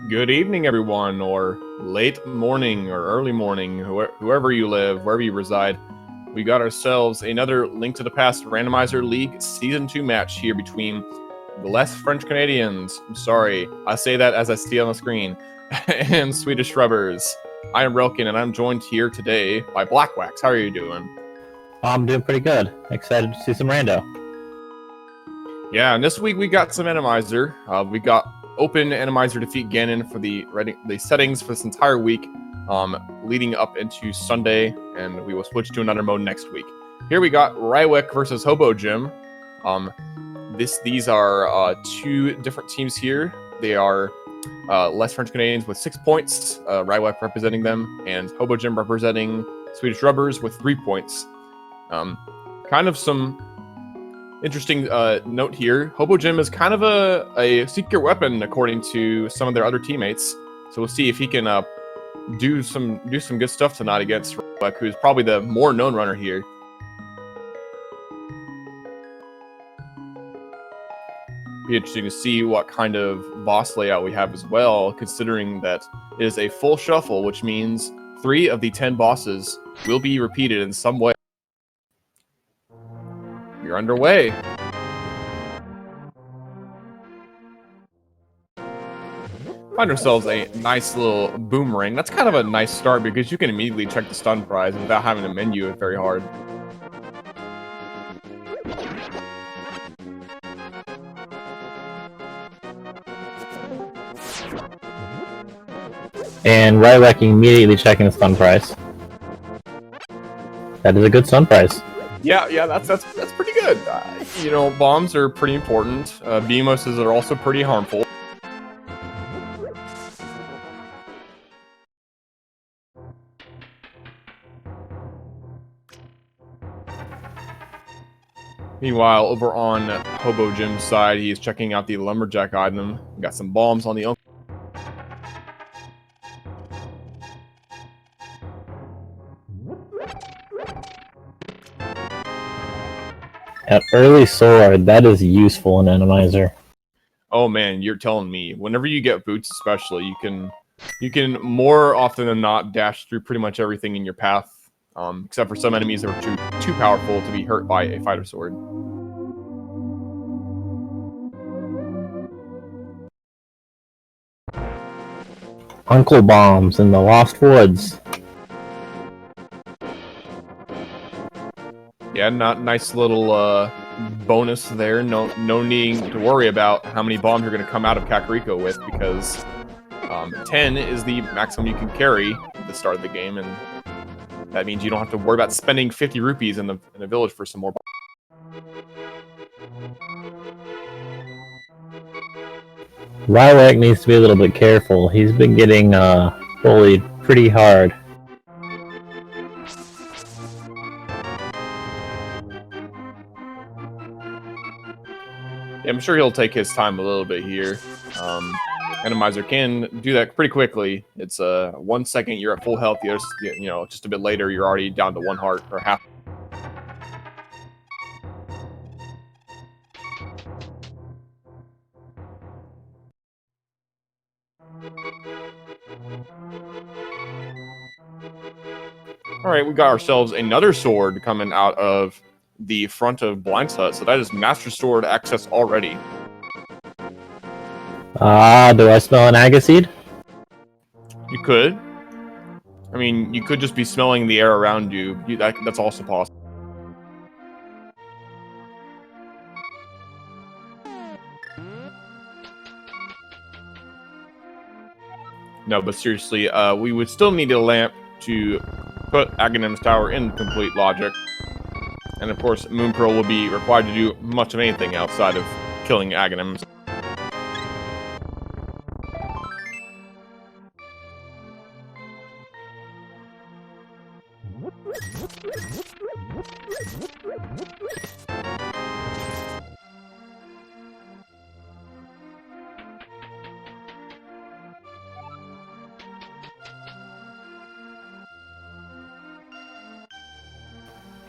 Good evening, everyone, or late morning or early morning, whoever you live, wherever you reside. We got ourselves another Link to the Past Randomizer League Season 2 match here between the less French Canadians, I'm sorry, I say that as I see on the screen, and Swedish Rubbers. I am Relkin, and I'm joined here today by Blackwax. How are you doing? I'm doing pretty good. Excited to see some rando. Yeah, and this week we got some Randomizer. We got open Randomizer defeat Ganon for the settings for this entire week, leading up into Sunday, and we will switch to another mode next week. Here we got Rywek versus Hobojim. These are two different teams here. They are less French Canadians with 6 points, Rywek representing them, and Hobojim representing Swedish Rubbers with 3 points. Kind of some interesting note here. Hobojim is kind of a secret weapon according to some of their other teammates. So we'll see if he can do some good stuff tonight against Rywek, who's probably the more known runner here. Be interesting to see what kind of boss layout we have as well, considering that it is a full shuffle, which means 3 of the 10 bosses will be repeated in some way. You're underway. Find ourselves a nice little boomerang. That's kind of a nice start because you can immediately check the stun prize without having to menu it very hard. And Rywek immediately checking the stun prize. That is a good stun prize. Yeah, that's pretty good. You know, bombs are pretty important. Beamoses are also pretty harmful. Meanwhile, over on Hobojim's side, he is checking out the lumberjack item. We got some bombs on the At early sword, that is useful in Randomizer. Oh man, you're telling me. Whenever you get boots, especially, you can more often than not dash through pretty much everything in your path, except for some enemies that are too powerful to be hurt by a fighter sword. Uncle Bombs in the Lost Woods. Yeah, nice little bonus there. No need to worry about how many bombs you're going to come out of Kakariko with, because 10 is the maximum you can carry at the start of the game, and that means you don't have to worry about spending 50 rupees in the village for some more bombs. Rywek needs to be a little bit careful. He's been getting bullied pretty hard. Yeah, I'm sure he'll take his time a little bit here. Randomizer can do that pretty quickly. It's 1 second you're at full health. Just a bit later you're already down to 1 heart or half. All right, we got ourselves another sword coming out of the front of Blind's hut, so that is Master Sword access already. Do I smell an Agaseed? You could. I mean, you could just be smelling the air around you. That's also possible. No, but seriously, we would still need a lamp to put Aghanim's tower in complete logic. And of course, Moon Pearl will be required to do much of anything outside of killing Aghanim.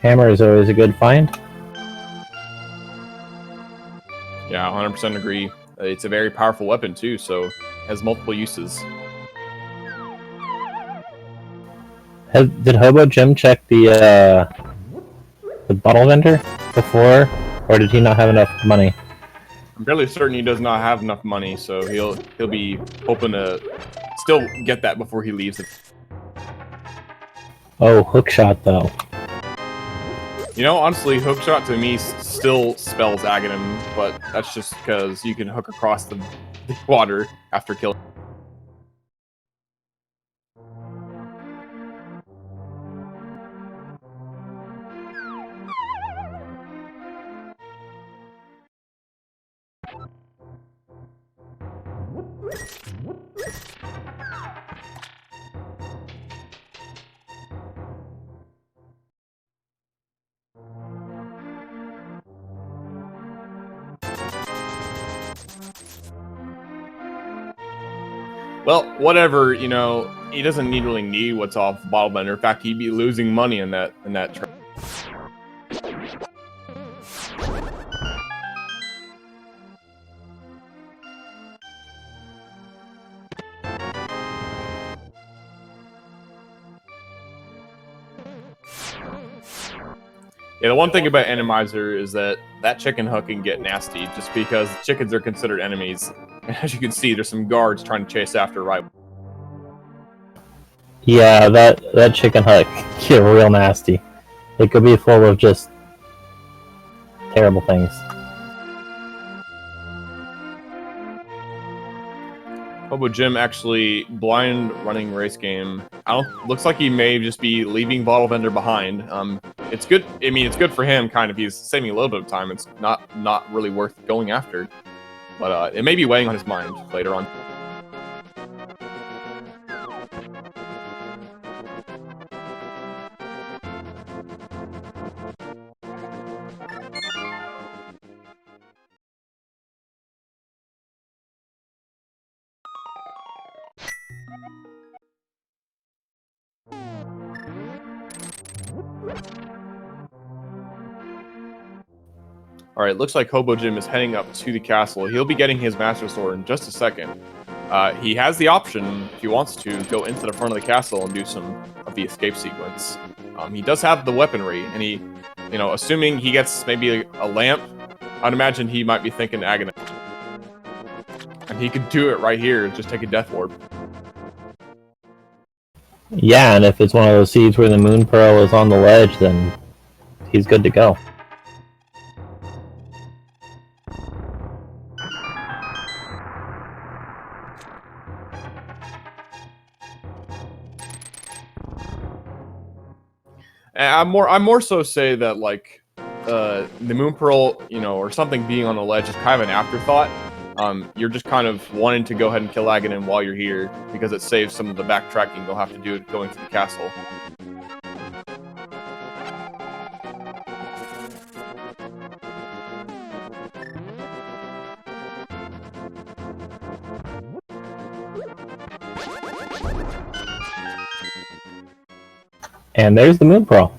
Hammer is always a good find. Yeah, 100% agree. It's a very powerful weapon too, so has multiple uses. Did Hobojim check the bottle vendor before, or did he not have enough money? I'm fairly certain he does not have enough money, so he'll be hoping to still get that before he leaves. Oh, hookshot though. You know, honestly, hookshot to me still spells Aghanim, but that's just because you can hook across the water after killing. Well, whatever, you know, he doesn't really need what's off Bottle Bender. In fact, he'd be losing money in that trade. Yeah, the one thing about Randomizer is that chicken hook can get nasty just because chickens are considered enemies. As you can see, there's some guards trying to chase after Rywek. Yeah, that chicken hook get real nasty. It could be full of just terrible things. Hobojim actually blind running race game. Looks like he may just be leaving Bottle Vendor behind. It's good. I mean, it's good for him. Kind of, he's saving a little bit of time. It's not really worth going after, but it may be weighing on his mind later on. Alright, looks like Hobojim is heading up to the castle. He'll be getting his Master Sword in just a second. He has the option, if he wants to, go into the front of the castle and do some of the escape sequence. He does have the weaponry, and he, you know, assuming he gets maybe a lamp, I'd imagine he might be thinking Aghanim. And he could do it right here, just take a Death Orb. Yeah, and if it's one of those seeds where the Moon Pearl is on the ledge, then he's good to go. I'm more so say that like the Moon Pearl, you know, or something being on the ledge is kind of an afterthought. You're just kind of wanting to go ahead and kill Aghanim while you're here because it saves some of the backtracking they'll have to do going through the castle. And there's the Moon Pearl.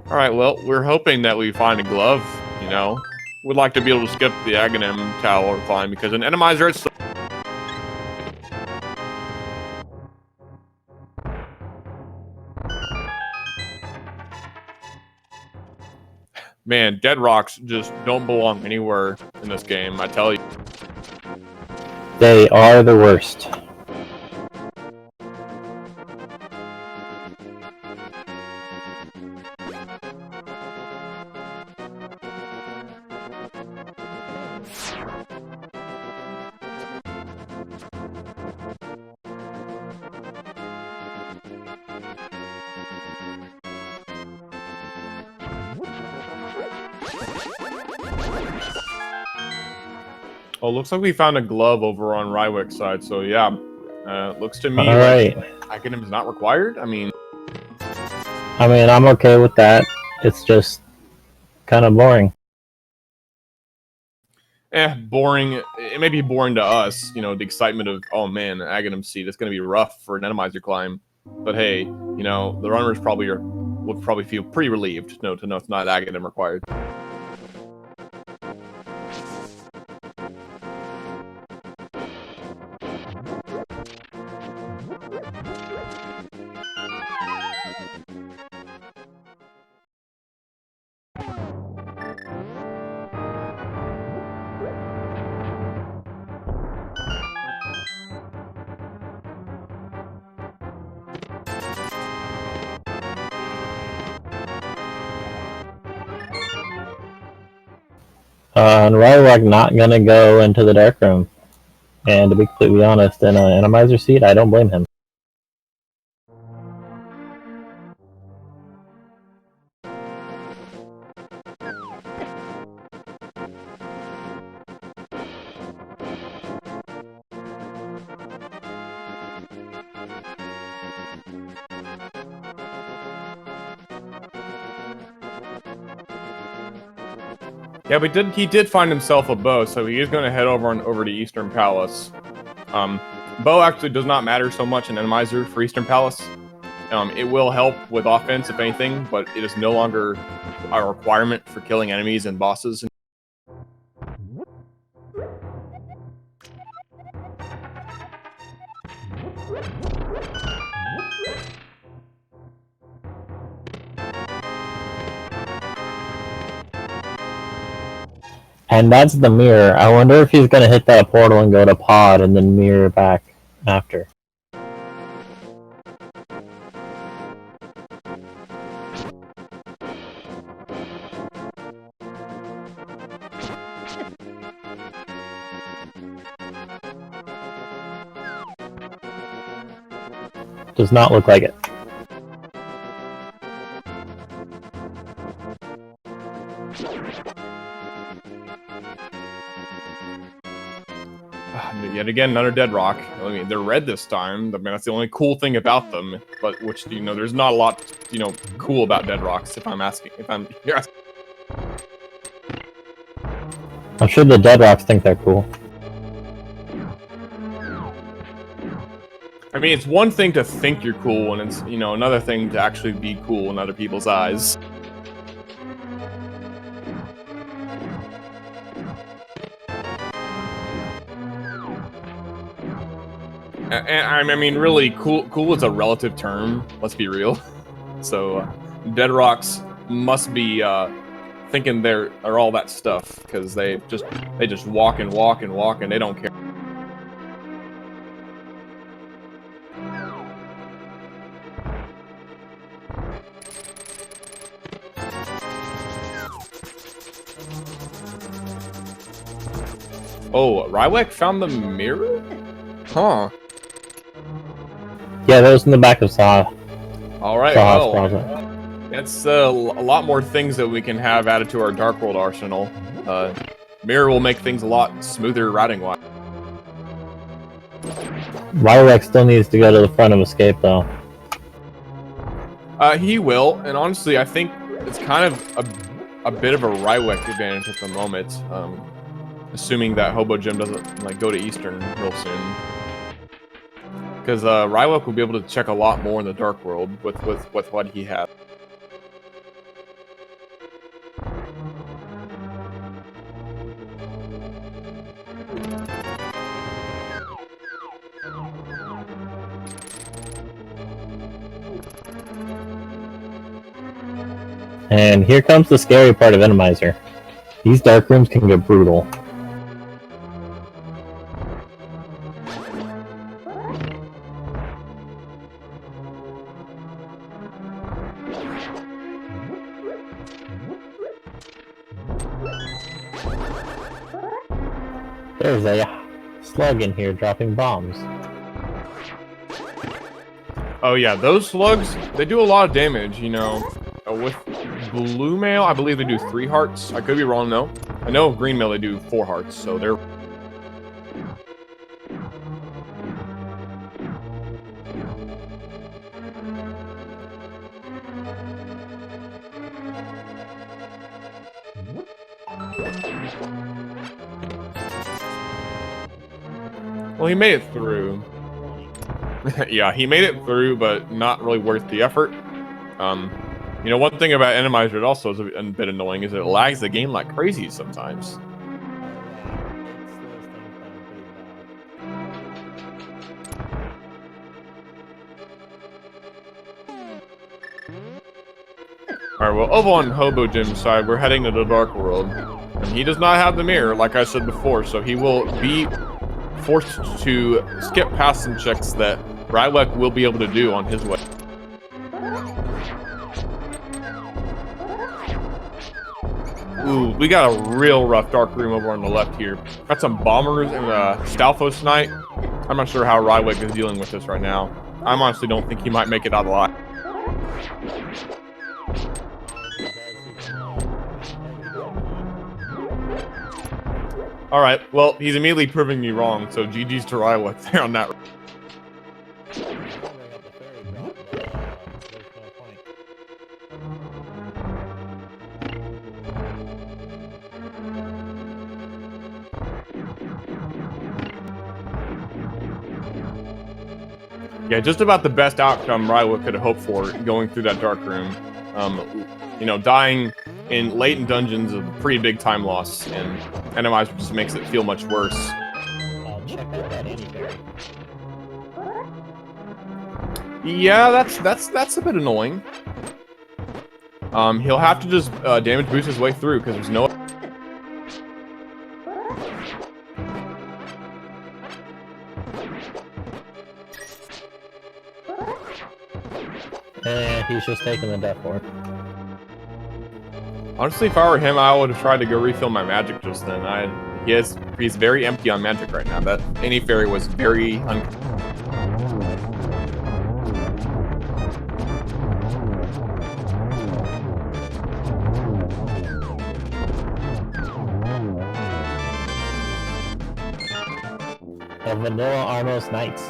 Alright, well, we're hoping that we find a glove, you know. We'd like to be able to skip the Aghanim Tower climb because an Randomizer it's Man, dead rocks just don't belong anywhere in this game, I tell you. They are the worst. Oh, looks like we found a glove over on Rywek's side, so yeah. Looks to me Alright. like Aghanim is not required. I mean, I'm okay with that. It's just kind of boring. boring. It may be boring to us, you know, the excitement of, oh man, Aghanim seed, it's going to be rough for an Randomizer climb. But hey, you know, the runners would probably feel pretty relieved to know it's not Aghanim required. And Rywek not gonna go into the dark room. And to be completely honest, in an Randomizer seat, I don't blame him. Yeah, but he did find himself a bow, so he is going to head over to Eastern Palace. Bow actually does not matter so much in Randomizer for Eastern Palace. It will help with offense, if anything, but it is no longer a requirement for killing enemies and bosses. And that's the mirror. I wonder if he's gonna hit that portal and go to pod and then mirror back after. Does not look like it. Yet again, another dead rock. I mean, they're red this time. I mean, that's the only cool thing about them. But which, there's not a lot, cool about dead rocks. If I'm asking. I'm sure the dead rocks think they're cool. I mean, it's one thing to think you're cool, and it's another thing to actually be cool in other people's eyes. And I mean, really, cool is a relative term. Let's be real. So, dead rocks must be thinking they're all that stuff because they just walk and walk and walk and they don't care. Oh, Rywek found the mirror? Huh. Yeah, that was in the back of Saw. Alright, Saw's well, closet. that's a lot more things that we can have added to our Dark World arsenal. Mirror will make things a lot smoother routing-wise. Rywek still needs to go to the front of Escape, though. He will, and honestly, I think it's kind of a bit of a Rywek advantage at the moment. Assuming that Hobojim doesn't go to Eastern real soon. Because Rywek will be able to check a lot more in the Dark World with what he has. And here comes the scary part of Randomizer. These dark rooms can get brutal. There's a slug in here dropping bombs. Oh yeah, those slugs, they do a lot of damage, with blue mail, I believe they do 3 hearts. I could be wrong though. I know green mail they do 4 hearts, so they're... Well, he made it through. Yeah, he made it through, but not really worth the effort. One thing about Randomizer that also is a bit annoying is it lags the game like crazy sometimes. Alright, well, over on Hobojim's side, we're heading to the Dark World. And he does not have the mirror, like I said before, so he will be forced to skip past some checks that Rywek will be able to do on his way. Ooh, we got a real rough dark room over on the left here. Got some bombers and a Stalfos Knight. I'm not sure how Rywek is dealing with this right now. I honestly don't think he might make it out alive. Alright, well, he's immediately proving me wrong, so GG's to Rywek there on that. Yeah, just about the best outcome Rywek could have hoped for going through that dark room. You know, dying late in dungeons is a pretty big time loss, and Randomizer just makes it feel much worse. Check out that anyway. Yeah, that's a bit annoying. He'll have to just damage boost his way through because there's no. He's just taking the death ward. Honestly, if I were him, I would have tried to go refill my magic just then. He's very empty on magic right now. That any fairy was very And Vanilla Armos Knights.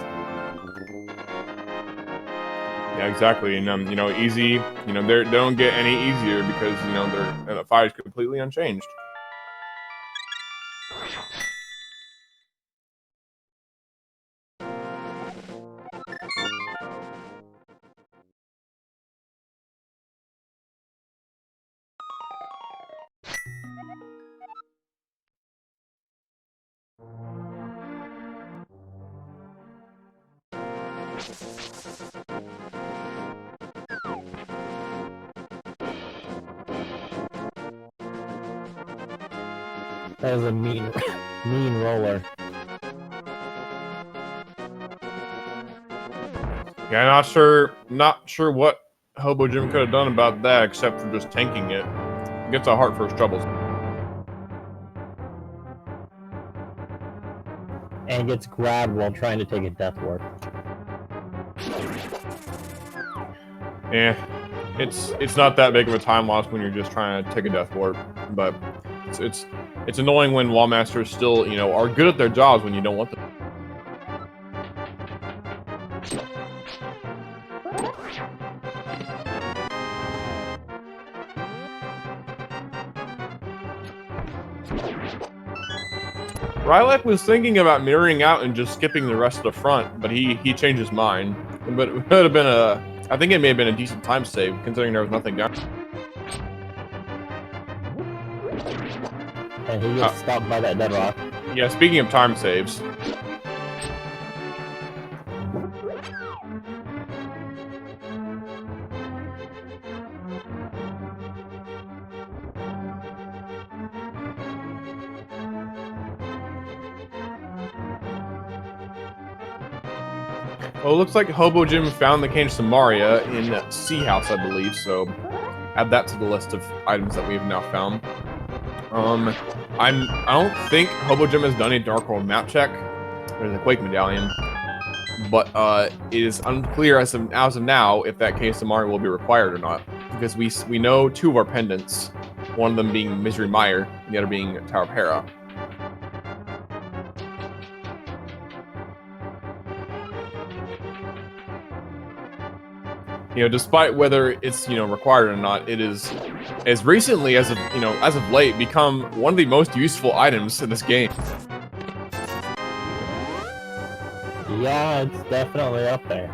Yeah, exactly. And you know, easy. You know, they don't get any easier because you know the fire is completely unchanged. That was a mean roller. Yeah, not sure what Hobojim could have done about that except for just tanking it. Gets a heart for his troubles. And gets grabbed while trying to take a death ward. Yeah, it's not that big of a time loss when you're just trying to take a death ward, but it's annoying when wall masters still, you know, are good at their jobs when you don't want them. Rywek was thinking about mirroring out and just skipping the rest of the front, but he changed his mind. But it would have been I think it may have been a decent time save, considering there was nothing down. And he gets stopped by that dead rock. Yeah, speaking of time saves. Well, it looks like Hobojim found the Cane of Samaria in Sea House, I believe, so add that to the list of items that we have now found. I don't think Hobojim has done a Dark World map check. There's a Quake medallion, but it is unclear as of now if that Cane of Samaria will be required or not, because we know two of our pendants, one of them being Misery Mire, and the other being Tower of Hera. You know, despite whether it's, you know, required or not, it is, as recently as of, you know, as of late, become one of the most useful items in this game. Yeah, it's definitely up there.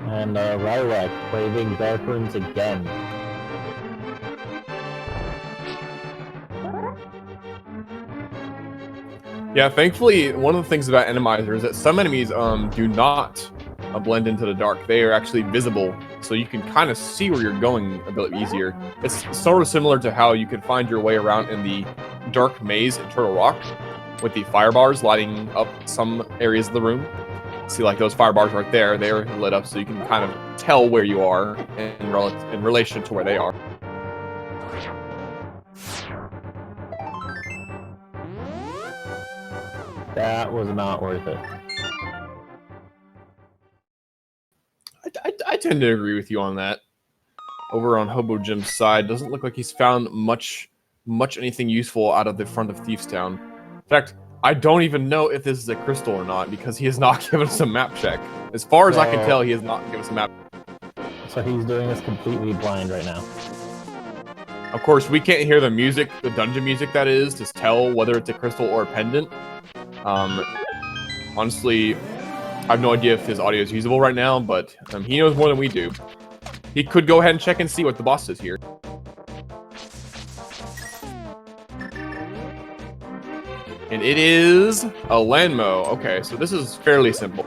And Rywek waving dark runes again. Yeah, thankfully, one of the things about Randomizer is that some enemies do not blend into the dark. They are actually visible, so you can kind of see where you're going a bit easier. It's sort of similar to how you can find your way around in the dark maze in Turtle Rock, with the fire bars lighting up some areas of the room. See, like those fire bars right there, they're lit up, so you can kind of tell where you are in relation to where they are. That was not worth it. I tend to agree with you on that. Over on Hobojim's side, doesn't look like he's found much anything useful out of the front of Thiefstown. In fact, I don't even know if this is a crystal or not, because he has not given us a map check. As far as I can tell, he has not given us a map. So he's doing this completely blind right now. Of course, we can't hear the music, the dungeon music that is, to tell whether it's a crystal or a pendant. Honestly, I have no idea if his audio is usable right now, but he knows more than we do. He could go ahead and check and see what the boss is here. And it is a Landmo. Okay, so this is fairly simple.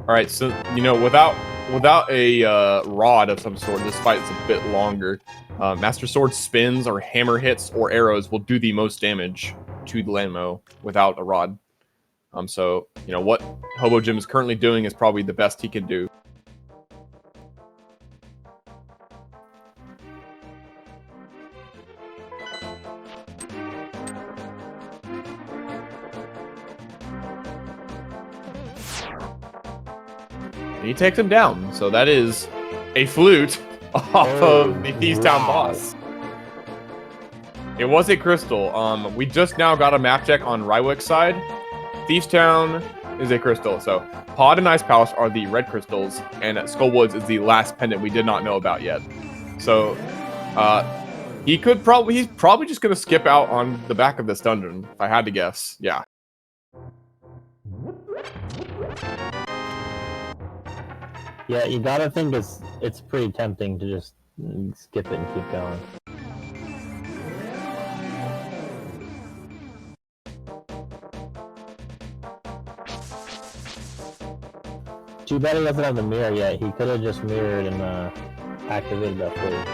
Alright, so, you know, without a rod of some sort, this fight is a bit longer. Master Sword spins or hammer hits or arrows will do the most damage to the Landmo without a rod. So, you know, what Hobojim is currently doing is probably the best he can do. And he takes him down, so that is a flute off of the Thiefstown boss. It was a crystal. We just now got a map check on Rywek's side. Thiefstown is a crystal, so Pod and Ice Palace are the red crystals, and Skullwoods is the last pendant we did not know about yet. So, he's probably just gonna skip out on the back of this dungeon, if I had to guess. Yeah. Yeah, you gotta think it's pretty tempting to just skip it and keep going. Too bad he doesn't have the mirror yet. He could have just mirrored and activated that flute.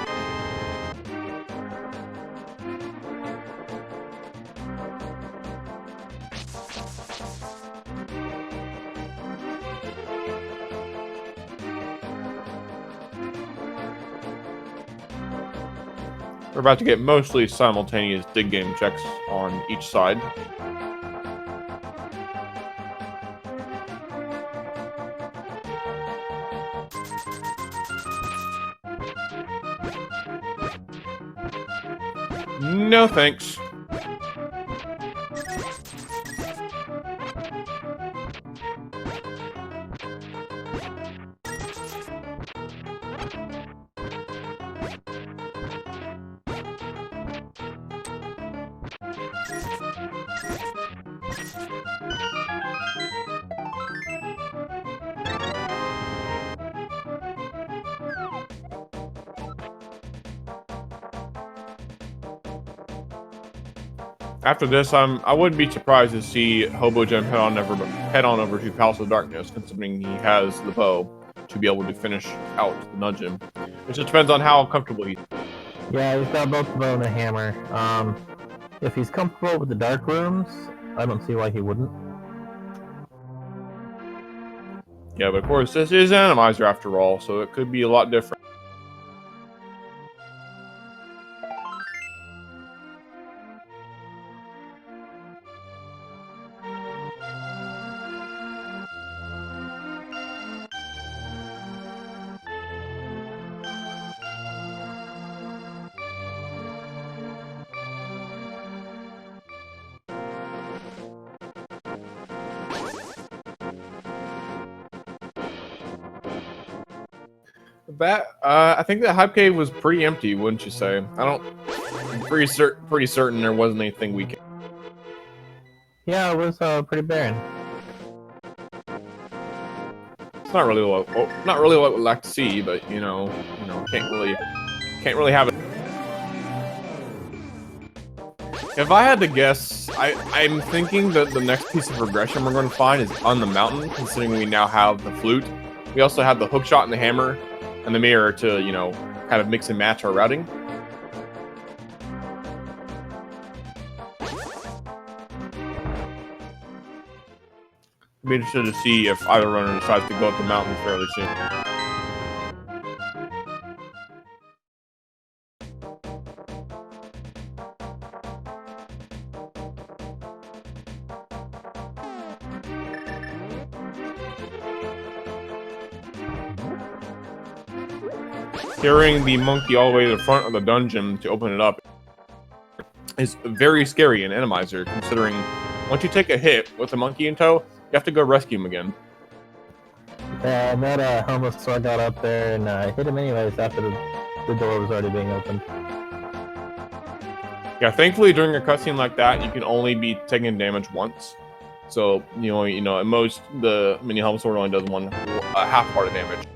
We're about to get mostly simultaneous dig game checks on each side. No thanks. After this, I wouldn't be surprised to see Hobojim head on over to Palace of Darkness, considering he has the bow to be able to finish out the dungeon. It just depends on how comfortable he is. Yeah, he's got both the bow and the hammer. If he's comfortable with the dark rooms, I don't see why he wouldn't. Yeah, but of course, this is Randomizer after all, so it could be a lot different. I think that Hype Cave was pretty empty, wouldn't you say? I'm pretty certain there wasn't anything we can. Yeah, it was pretty barren. It's not really what we'd like to see, but you know, can't really have it. If I had to guess, I'm thinking that the next piece of regression we're going to find is on the mountain, considering we now have the flute. We also have the hook shot and the hammer and the mirror to, you know, kind of mix and match our routing. Be interested to see if either runner decides to go up the mountain fairly soon. Carrying the monkey all the way to the front of the dungeon to open it up is very scary in Randomizer, considering once you take a hit with the monkey in tow, you have to go rescue him again. Yeah, that homeless sword got up there and hit him anyways after the door was already being opened. Yeah, thankfully during a cutscene like that, you can only be taking damage once. So, you know, at most, the mini homeless sword only does half part of damage.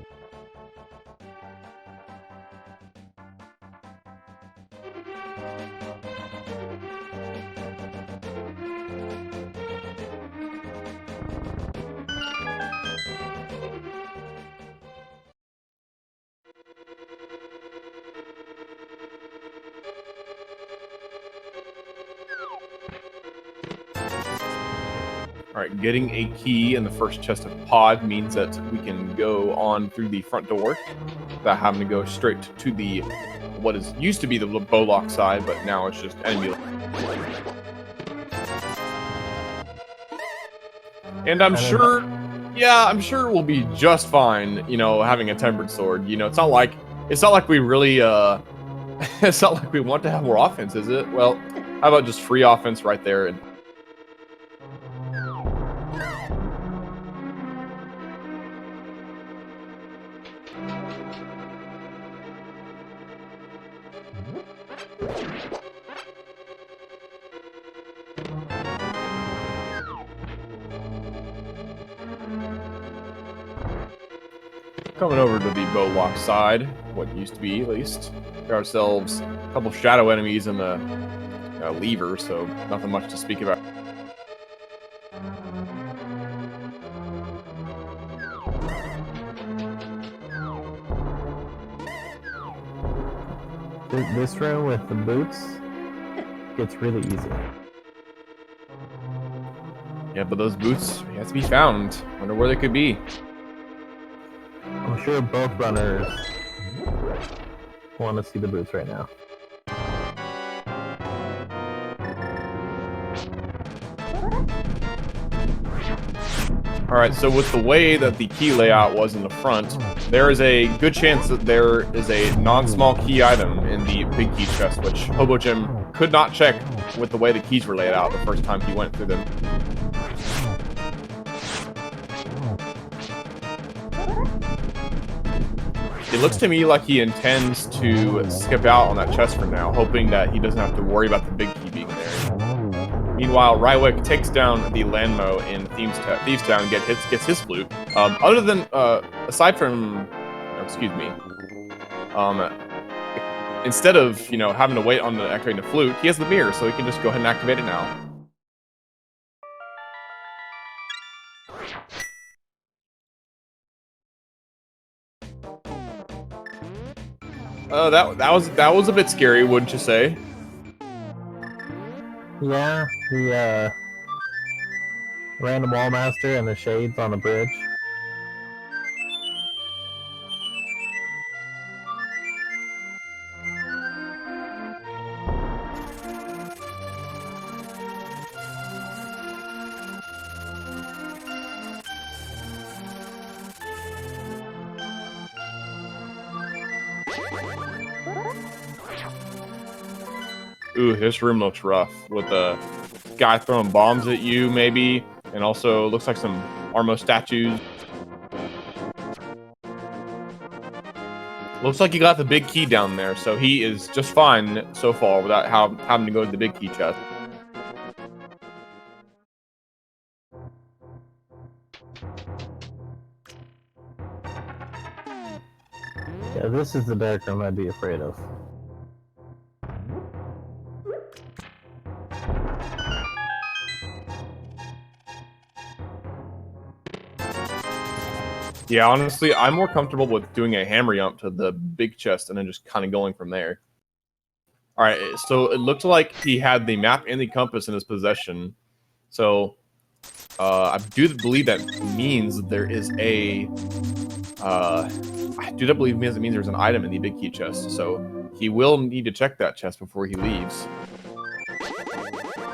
Alright, getting a key in the first chest of pod means that we can go on through the front door without having to go straight to the what used to be the bowlock side, but now it's just enemy. And I'm sure we'll be just fine, you know, having a tempered sword. You know, it's not like we really it's not like we want to have more offense, is it? Well, how about just free offense right there? And coming over to the bowlock side, what used to be at least, got ourselves a couple shadow enemies and the lever, so nothing much to speak about. This room with the boots gets really easy. Yeah, but those boots have to be found. Wonder where they could be. I'm sure both runners want to see the boots right now. Alright, so with the way that the key layout was in the front, there is a good chance that there is a non-small key item in the big key chest, which Hobojim could not check with the way the keys were laid out the first time he went through them. It looks to me like he intends to skip out on that chest for now, hoping that he doesn't have to worry about the big key being there. Meanwhile, Rywek takes down the Landmo in Thieves Town and gets his flute. Other than, aside from, instead of, you know, having to wait on activating the flute, he has the mirror, so he can just go ahead and activate it now. That was a bit scary, wouldn't you say? Yeah, the random wall master and the shades on the bridge. Ooh, this room looks rough, with a guy throwing bombs at you, maybe, and also looks like some Armo statues. Looks like he got the big key down there, so he is just fine so far without having to go to the big key chest. Yeah, this is the dark room I'd be afraid of. Yeah, honestly, I'm more comfortable with doing a hammer jump to the big chest and then just kind of going from there. All right, so it looked like he had the map and the compass in his possession. So I do believe that means there is a. I do believe it means there's an item in the big key chest. So he will need to check that chest before he leaves.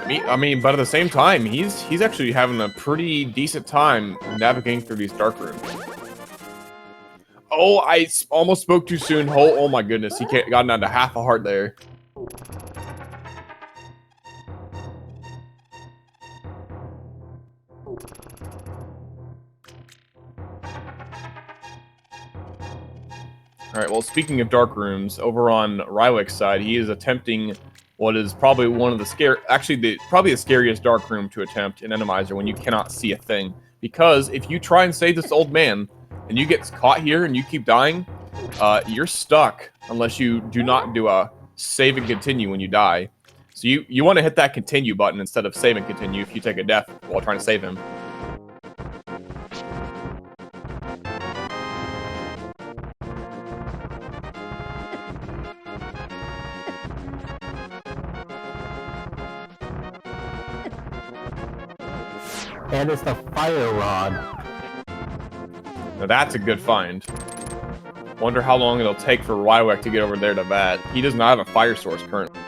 I mean, but at the same time, he's actually having a pretty decent time navigating through these dark rooms. Oh, I almost spoke too soon. Oh my goodness, he got down to half a heart there. All right, well, speaking of dark rooms, over on Rywek's side, he is attempting what is probably one of the probably the scariest dark room to attempt in Randomizer when you cannot see a thing. Because if you try and save this old man, and you get caught here and you keep dying, you're stuck unless you do not do a save and continue when you die. So you want to hit that continue button instead of save and continue if you take a death while trying to save him. And it's the fire rod. Now that's a good find. Wonder how long it'll take for Rywek to get over there to that. He does not have a fire source currently.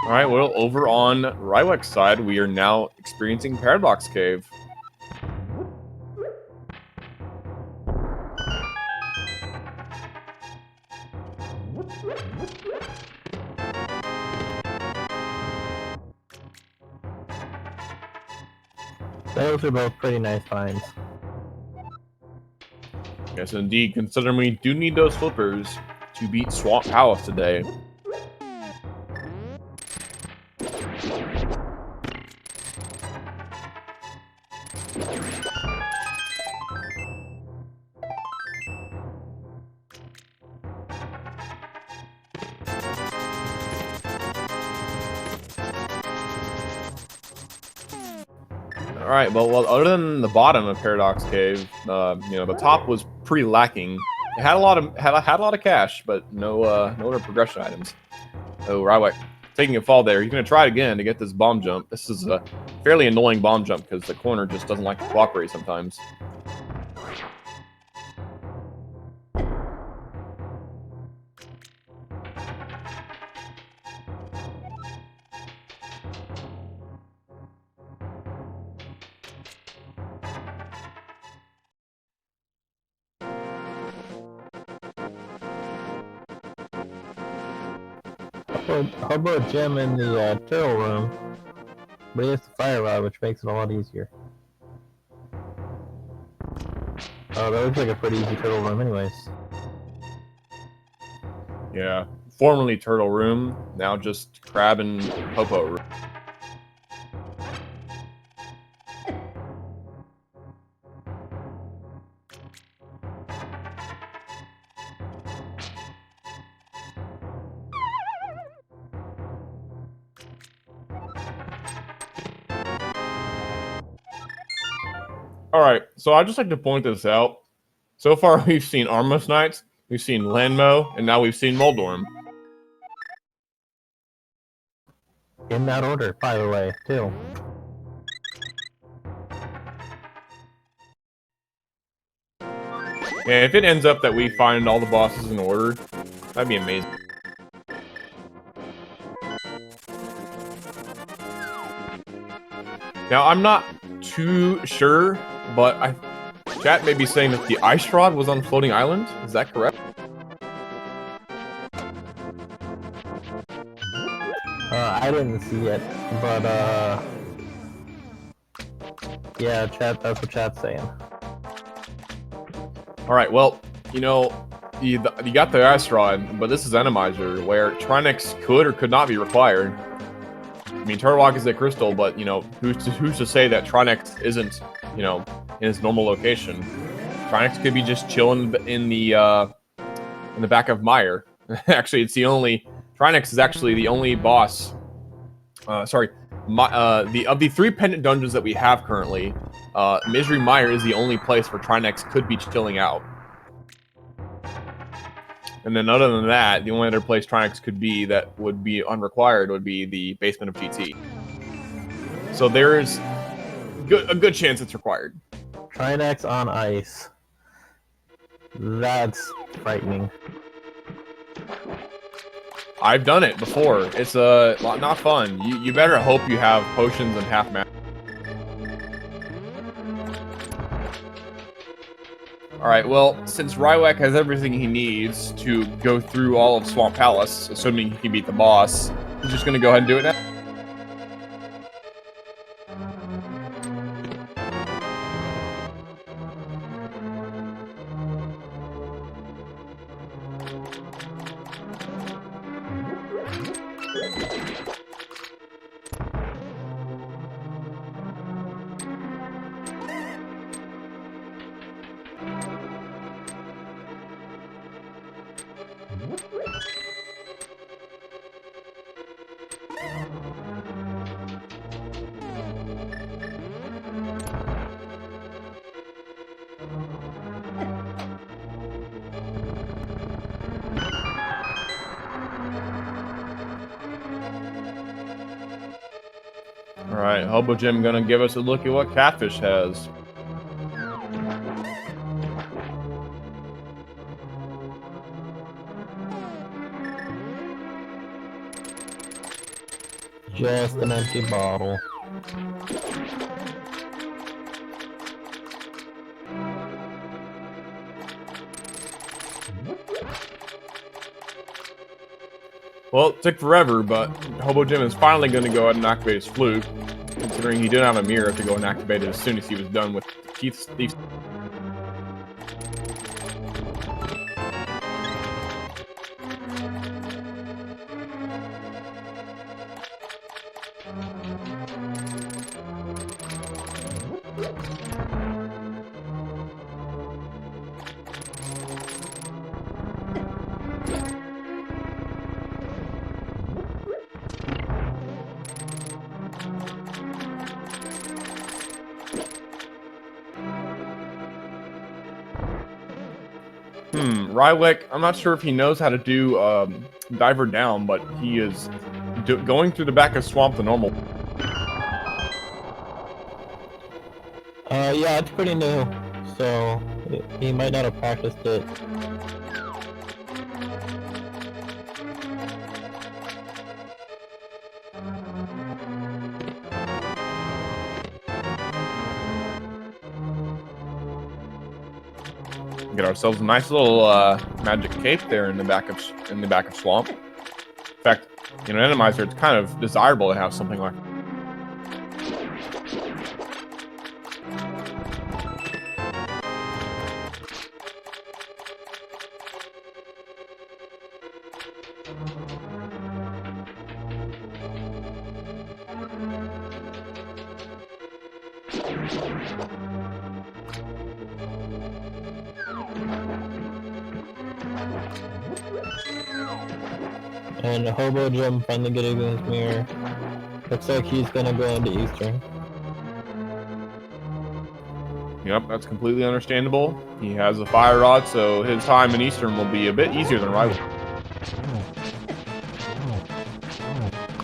Alright, well, over on Rywek's side, we are now experiencing Paradox Cave. Those are both pretty nice finds. Yes, indeed, considering we do need those flippers to beat Swamp Palace today. Alright, well, other than the bottom of Paradox Cave, the top was pretty lacking. It had a lot of cash, but no other progression items. Oh, Rywek taking a fall there. He's gonna try it again to get this bomb jump. This is a fairly annoying bomb jump because the corner just doesn't like to cooperate sometimes. Hobojim in the turtle room, but he has the fire rod, which makes it a lot easier. Oh, that looks like a pretty easy turtle room anyways. Yeah, formerly Turtle Room, now just Crab and Popo Room. Alright, so I'd just like to point this out. So far, we've seen Armless Knights, we've seen Landmo, and now we've seen Moldorm. In that order, by the way, too. Yeah, if it ends up that we find all the bosses in order, that'd be amazing. Now, I'm not too sure, but chat may be saying that the ice rod was on Floating Island. Is that correct? I didn't see it, but yeah, chat. That's what chat's saying. All right, well, you know, you got the Asteroid, but this is Randomizer, where Trinix could or could not be required. I mean, Turtwalk is a crystal, but, you know, who's to say that Trinix isn't, you know, in his normal location? Trinix could be just chilling in the back of Mire. Actually, it's the only... Trinix is actually the only boss... of the 3 pendant dungeons that we have currently, Misery Mire is the only place where Trinix could be chilling out. And then other than that, the only other place Trinix could be that would be unrequired would be the basement of GT. So there's a good chance it's required. Trinix on ice. That's frightening. I've done it before. It's not fun. You better hope you have potions and half mana. Alright, well, since Rywek has everything he needs to go through all of Swamp Palace, assuming he can beat the boss, he's just gonna go ahead and do it now. Alright, Hobojim gonna give us a look at what Catfish has. Just an empty bottle. Well, it took forever, but Hobojim is finally going to go ahead and activate his flute, considering he didn't have a mirror to go and activate it as soon as he was done with Keith's thief. Rywek, I'm not sure if he knows how to do Diver Down, but he is going through the back of Swamp the normal. Yeah, it's pretty new, so he might not have practiced it. Get ourselves a nice little magic cape there in the back of Swamp. In fact, in Randomizer, it's kind of desirable to have something like. And Hobojim finally getting his mirror. Looks like he's gonna go into Eastern. Yep, that's completely understandable. He has a fire rod, so his time in Eastern will be a bit easier than Rywek.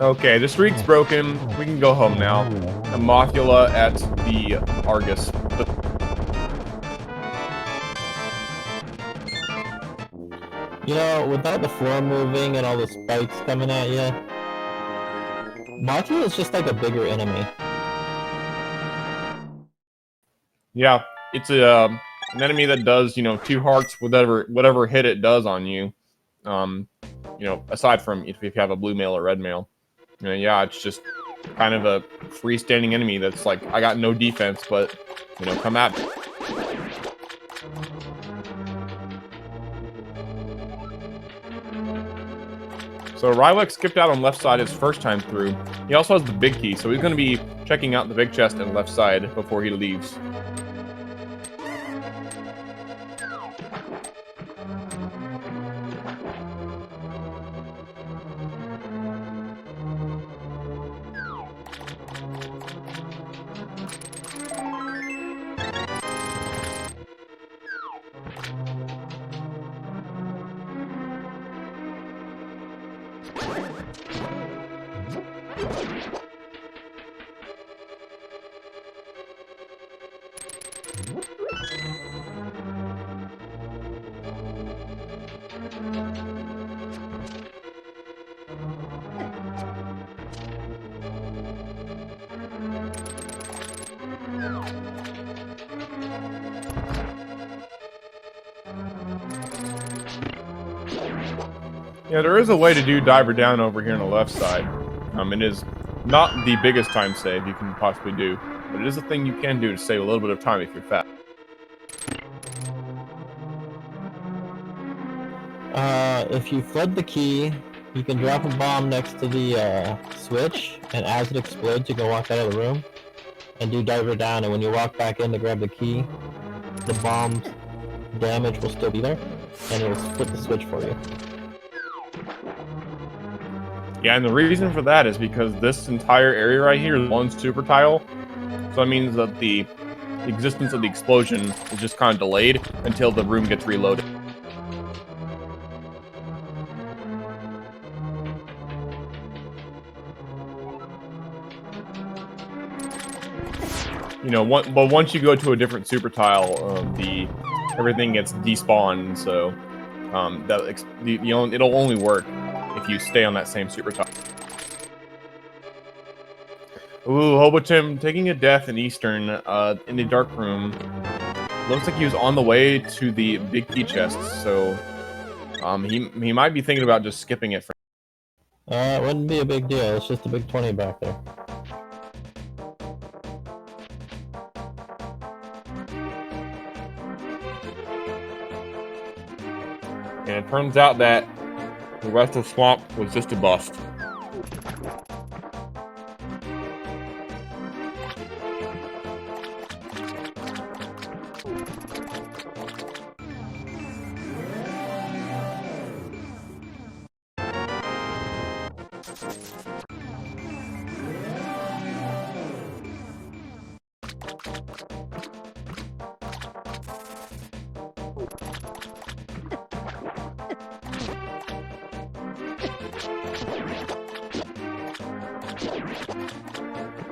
Okay, the streak's broken. We can go home now. A Mothula at the Argus. You know, without the floor moving and all the spikes coming at you, Mothula is just like a bigger enemy. Yeah, it's an enemy that does, you know, 2 hearts, whatever hit it does on you. You know, aside from if you have a blue mail or red mail. You know, yeah, it's just kind of a freestanding enemy that's like, I got no defense, but, you know, come at me. So Rywek skipped out on left side his first time through. He also has the big key, so he's going to be checking out the big chest and left side before he leaves. Yeah, there is a way to do diver down over here on the left side. It is not the biggest time save you can possibly do, but it is a thing you can do to save a little bit of time if you're fast. If you flood the key, you can drop a bomb next to the switch, and as it explodes, you can walk out of the room and do diver down. And when you walk back in to grab the key, the bomb's damage will still be there, and it will flip the switch for you. Yeah, and the reason for that is because this entire area right here is one super tile, so that means that the existence of the explosion is just kind of delayed until the room gets reloaded. You know, but once you go to a different super tile, everything gets despawned. So it'll only work if you stay on that same super tile. Ooh, Hobojim taking a death in Eastern in the dark room. Looks like he was on the way to the big key chest. So he might be thinking about just skipping it. It wouldn't be a big deal. It's just a big 20 back there. And it turns out that the rest of Swamp was just a bust.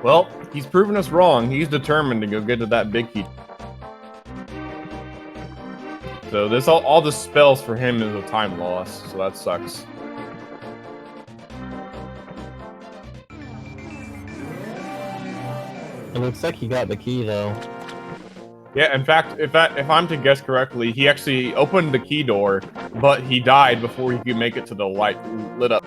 Well, he's proven us wrong. He's determined to go get to that big key. So this all the spells for him is a time loss, so that sucks. It looks like he got the key though. Yeah, in fact, if I'm to guess correctly, he actually opened the key door, but he died before he could make it to the light lit up.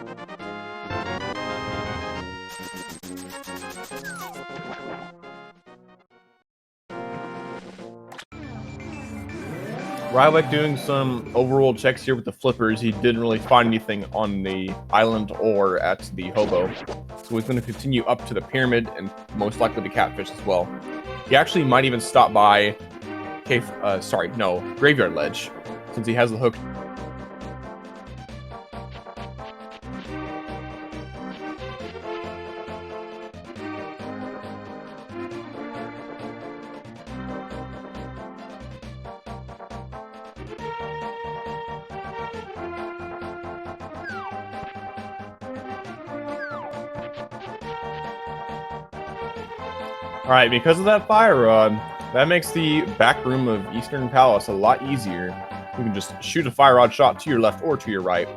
Rywek doing some overworld checks here with the flippers. He didn't really find anything on the island or at the hobo. So he's going to continue up to the pyramid and most likely the catfish as well. He actually might even stop by Graveyard Ledge, since he has the hook. Alright, because of that fire rod, that makes the back room of Eastern Palace a lot easier. You can just shoot a fire rod shot to your left or to your right,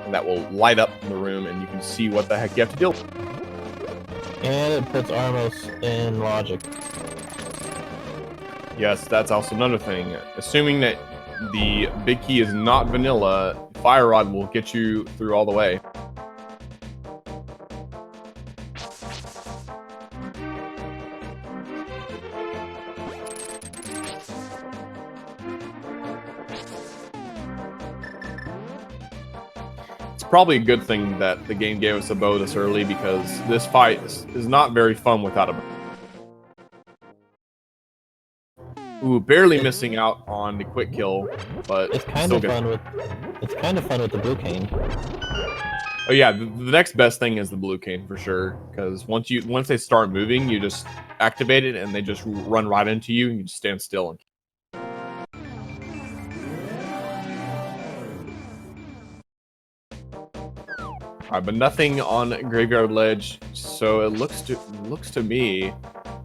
and that will light up the room, and you can see what the heck you have to deal with. And it puts Armos in logic. Yes, that's also another thing. Assuming that the big key is not vanilla, fire rod will get you through all the way. probably a good thing that the game gave us a bow this early, because this fight is not very fun without a bow. Ooh, barely missing out on the quick kill, but it's kind of fun with the blue cane. Oh yeah, the next best thing is the blue cane for sure, because once they start moving, you just activate it and they just run right into you, and you just stand still. Alright, but nothing on Graveyard Ledge, so it looks to me.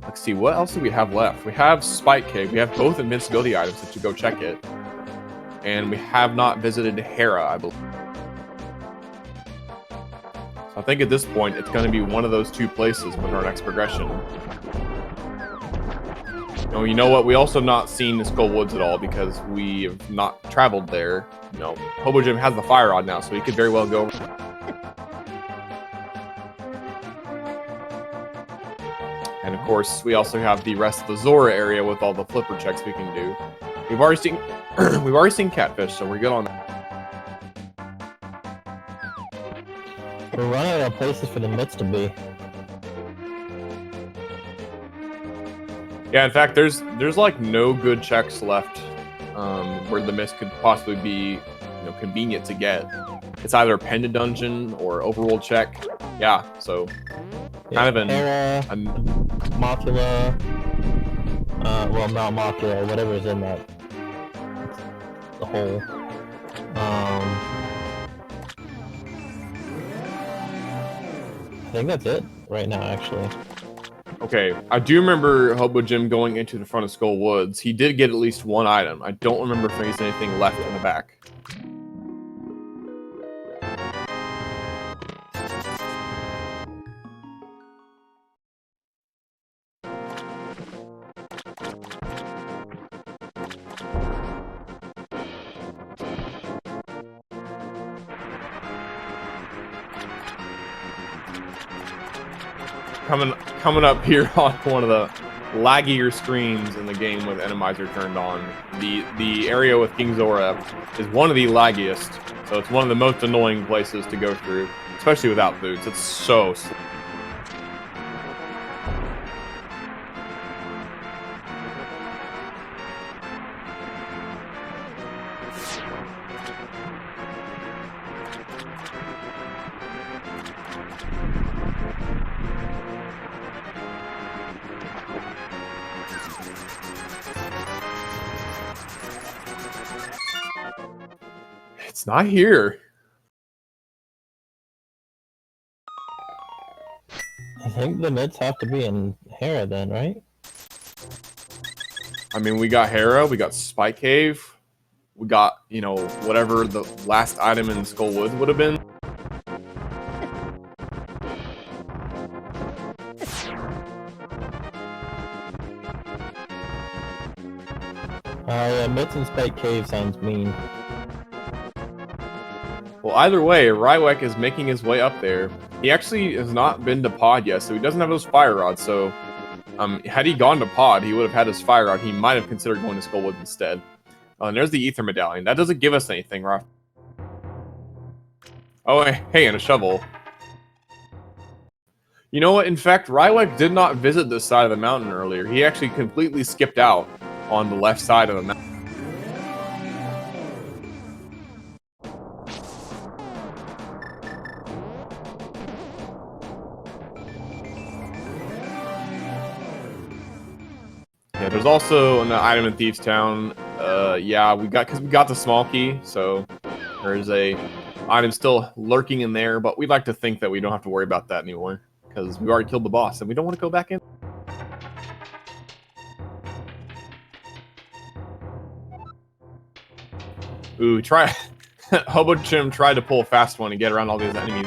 Let's see, what else do we have left? We have Spike Cave. We have both invincibility items that you go check it. And we have not visited Hera, I believe. So I think at this point, it's going to be one of those two places with our next progression. Oh, you know what? We also have not seen the Skull Woods at all, because we have not traveled there. You know, Hobojim has the fire rod now, so he could very well go. And of course, we also have the rest of the Zora area with all the flipper checks we can do. We've already seen catfish, so we're good on that. We're running out of places for the myths to be. Yeah, in fact, there's like no good checks left where the myths could possibly be, convenient to get. It's either a pendant dungeon or overworld check. Yeah, so kind of Hera, Mothula, well, not Mothula, whatever is in that, the hole. I think that's it right now, actually. Okay, I do remember Hobojim going into the front of Skull Woods. He did get at least one item. I don't remember if there's anything left in the back. Coming up here on one of the laggier screens in the game with Randomizer turned on. The area with King Zora is one of the laggiest, so it's one of the most annoying places to go through, especially without boots. It's so slow. It's not here. I think the myths have to be in Hera then, right? I mean, we got Hera, we got Spike Cave, we got, whatever the last item in Skull Woods would have been. Yeah, myths and Spike Cave sounds mean. Well, either way, Rywek is making his way up there. He actually has not been to Pod yet, so he doesn't have those fire rods. So, had he gone to Pod, he would have had his fire rod. He might have considered going to Skullwood instead. And there's the Ether Medallion. That doesn't give us anything, right? Oh, hey, and a shovel. You know what? In fact, Rywek did not visit this side of the mountain earlier. He actually completely skipped out on the left side of the mountain. Yeah, there's also an item in Thieves Town. Yeah, we got the small key, so there's a item still lurking in there, but we'd like to think that we don't have to worry about that anymore, because we already killed the boss, and we don't want to go back in. Ooh, Hobojim tried to pull a fast one and get around all these enemies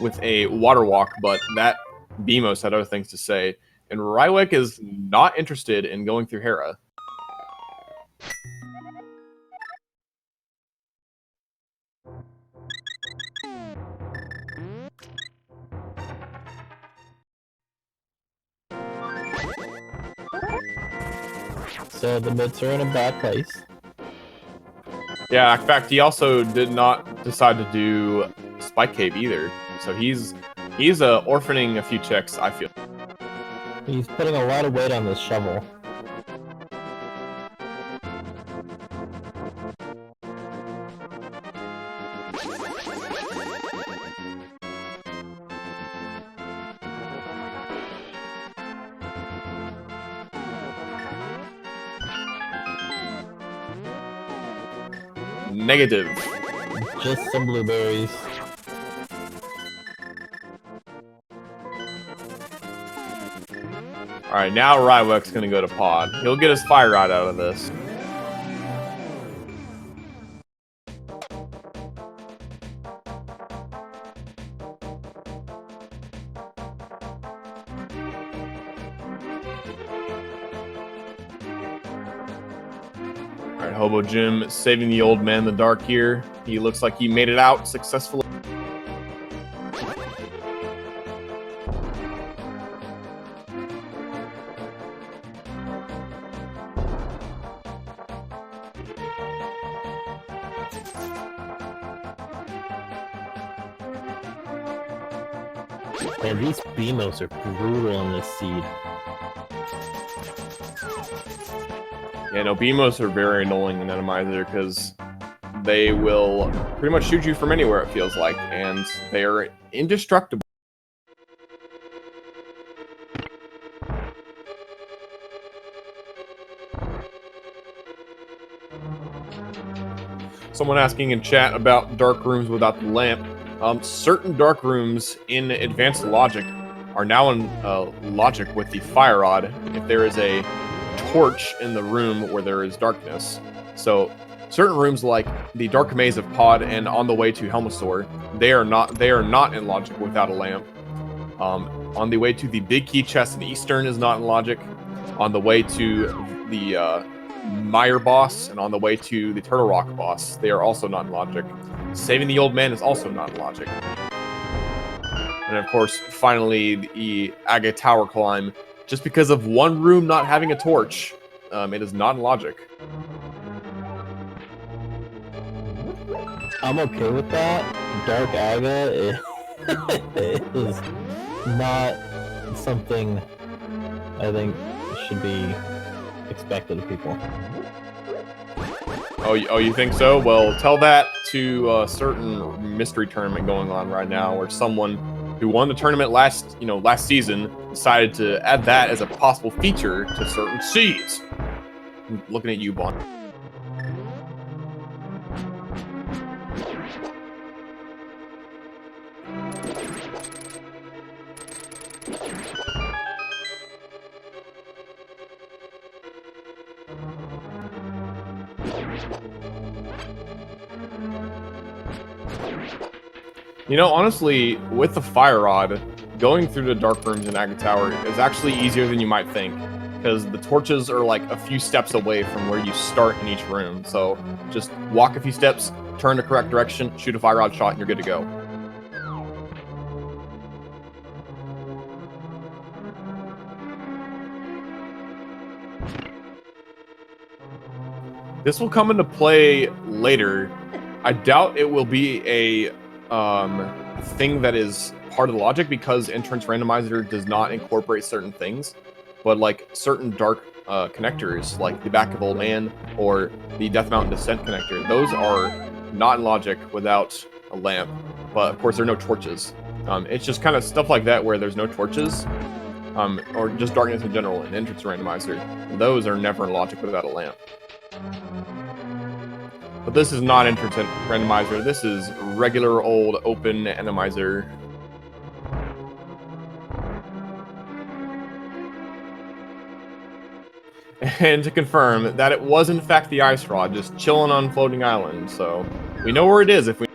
with a water walk, but that Beamos had other things to say. And Rywek is not interested in going through Hera. So the myths are in a bad place. Yeah, in fact, he also did not decide to do Spike Cave either. So he's orphaning a few checks, I feel. He's putting a lot of weight on this shovel. Negative. Just some blueberries. Alright, now Rywek's gonna go to pod. He'll get his fire rod out of this. Alright, Hobojim saving the old man in the dark here. He looks like he made it out successfully. Man, these Beamos are brutal in this seed. Yeah, no, Beamos are very annoying in Randomizer because they will pretty much shoot you from anywhere, it feels like, and they are indestructible. Someone asking in chat about dark rooms without the lamp. Certain dark rooms in Advanced Logic are now in Logic with the fire rod if there is a torch in the room where there is darkness. So certain rooms like the Dark Maze of Pod and On the Way to Helmosaur, they are not in Logic without a lamp. On the way to the Big Key Chest in Eastern is not in Logic. On the way to the Meyer boss and on the way to the Turtle Rock boss, they are also not in Logic. Saving the old man is also not in Logic. And of course, finally, the Agate Tower climb. Just because of one room not having a torch, it is not in Logic. I'm okay with that. Dark Agate is not something I think should be expected of people. Oh, you think so? Well, tell that to a certain mystery tournament going on right now, where someone who won the tournament last season decided to add that as a possible feature to certain seeds. I'm looking at you, Bond. You know, honestly, with the fire rod, going through the dark rooms in Agate Tower is actually easier than you might think, because the torches are like a few steps away from where you start in each room. So just walk a few steps, turn the correct direction, shoot a fire rod shot, and you're good to go. This will come into play later. I doubt it will be a thing that is part of the logic because Entrance Randomizer does not incorporate certain things, but like certain dark connectors, like the Back of Old Man or the Death Mountain Descent connector, those are not in Logic without a lamp, but of course there are no torches. It's just kind of stuff like that where there's no torches, or just darkness in general in Entrance Randomizer. Those are never in Logic without a lamp. But this is not Entrance Randomizer, this is regular old open Randomizer. And to confirm that it was in fact the ice rod just chilling on Floating Island, so we know where it is if we...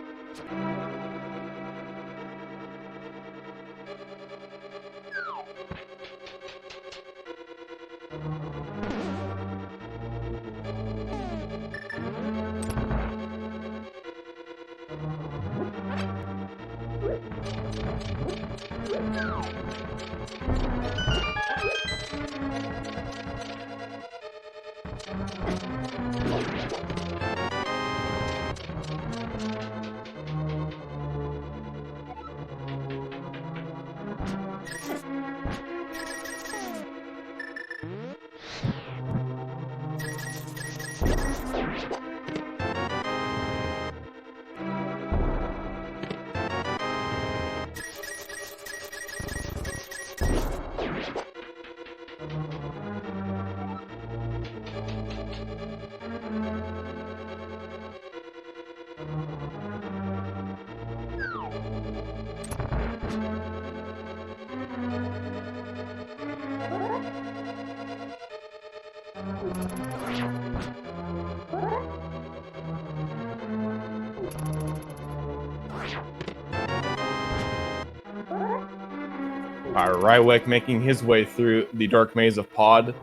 Alright, Rywek making his way through the dark maze of Pod.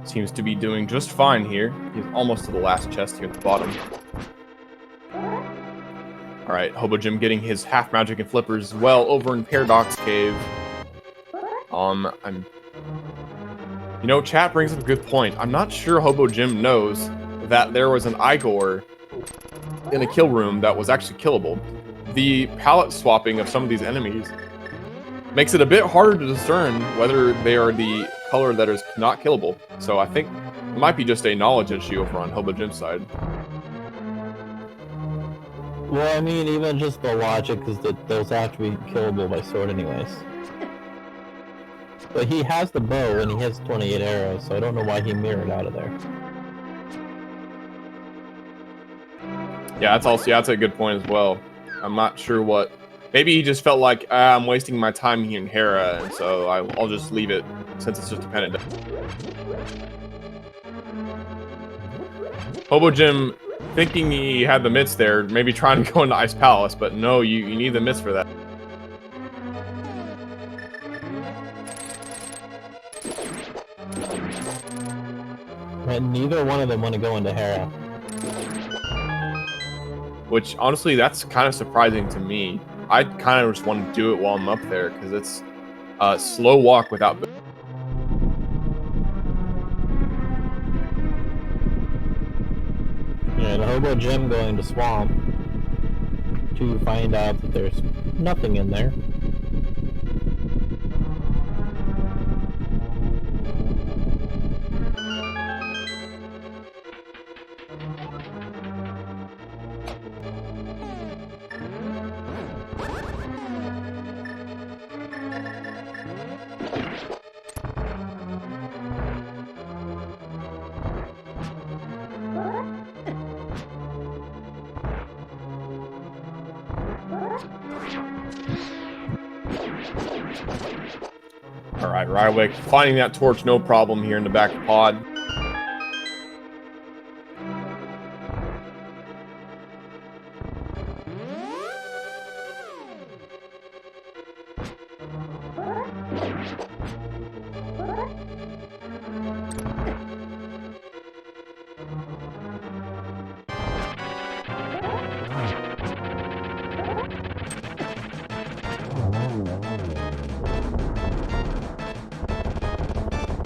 Seems to be doing just fine here. He's almost to the last chest here at the bottom. Alright, Hobojim getting his half magic and flippers as well over in Paradox Cave. You know, chat brings up a good point. I'm not sure Hobojim knows that there was an Igor in a kill room that was actually killable. The palette swapping of some of these enemies makes it a bit harder to discern whether they are the color that is not killable. So I think it might be just a knowledge issue over on Hobojim's side. Well, I mean, even just the logic is that those have to be killable by sword anyways. But he has the bow and he has 28 arrows, so I don't know why he mirrored out of there. Yeah, that's a good point as well. I'm not sure what... Maybe he just felt like, I'm wasting my time here in Hera, and so I'll just leave it, since it's just dependent. Hobojim, thinking he had the mitts there, maybe trying to go into Ice Palace, but no, you need the mitts for that. And neither one of them want to go into Hera. Which, honestly, that's kind of surprising to me. I kind of just want to do it while I'm up there, because it's a slow walk without... Yeah, and Hobojim going to Swamp to find out that there's nothing in there. Alright, Rywek finding that torch, no problem here in the back of Pod.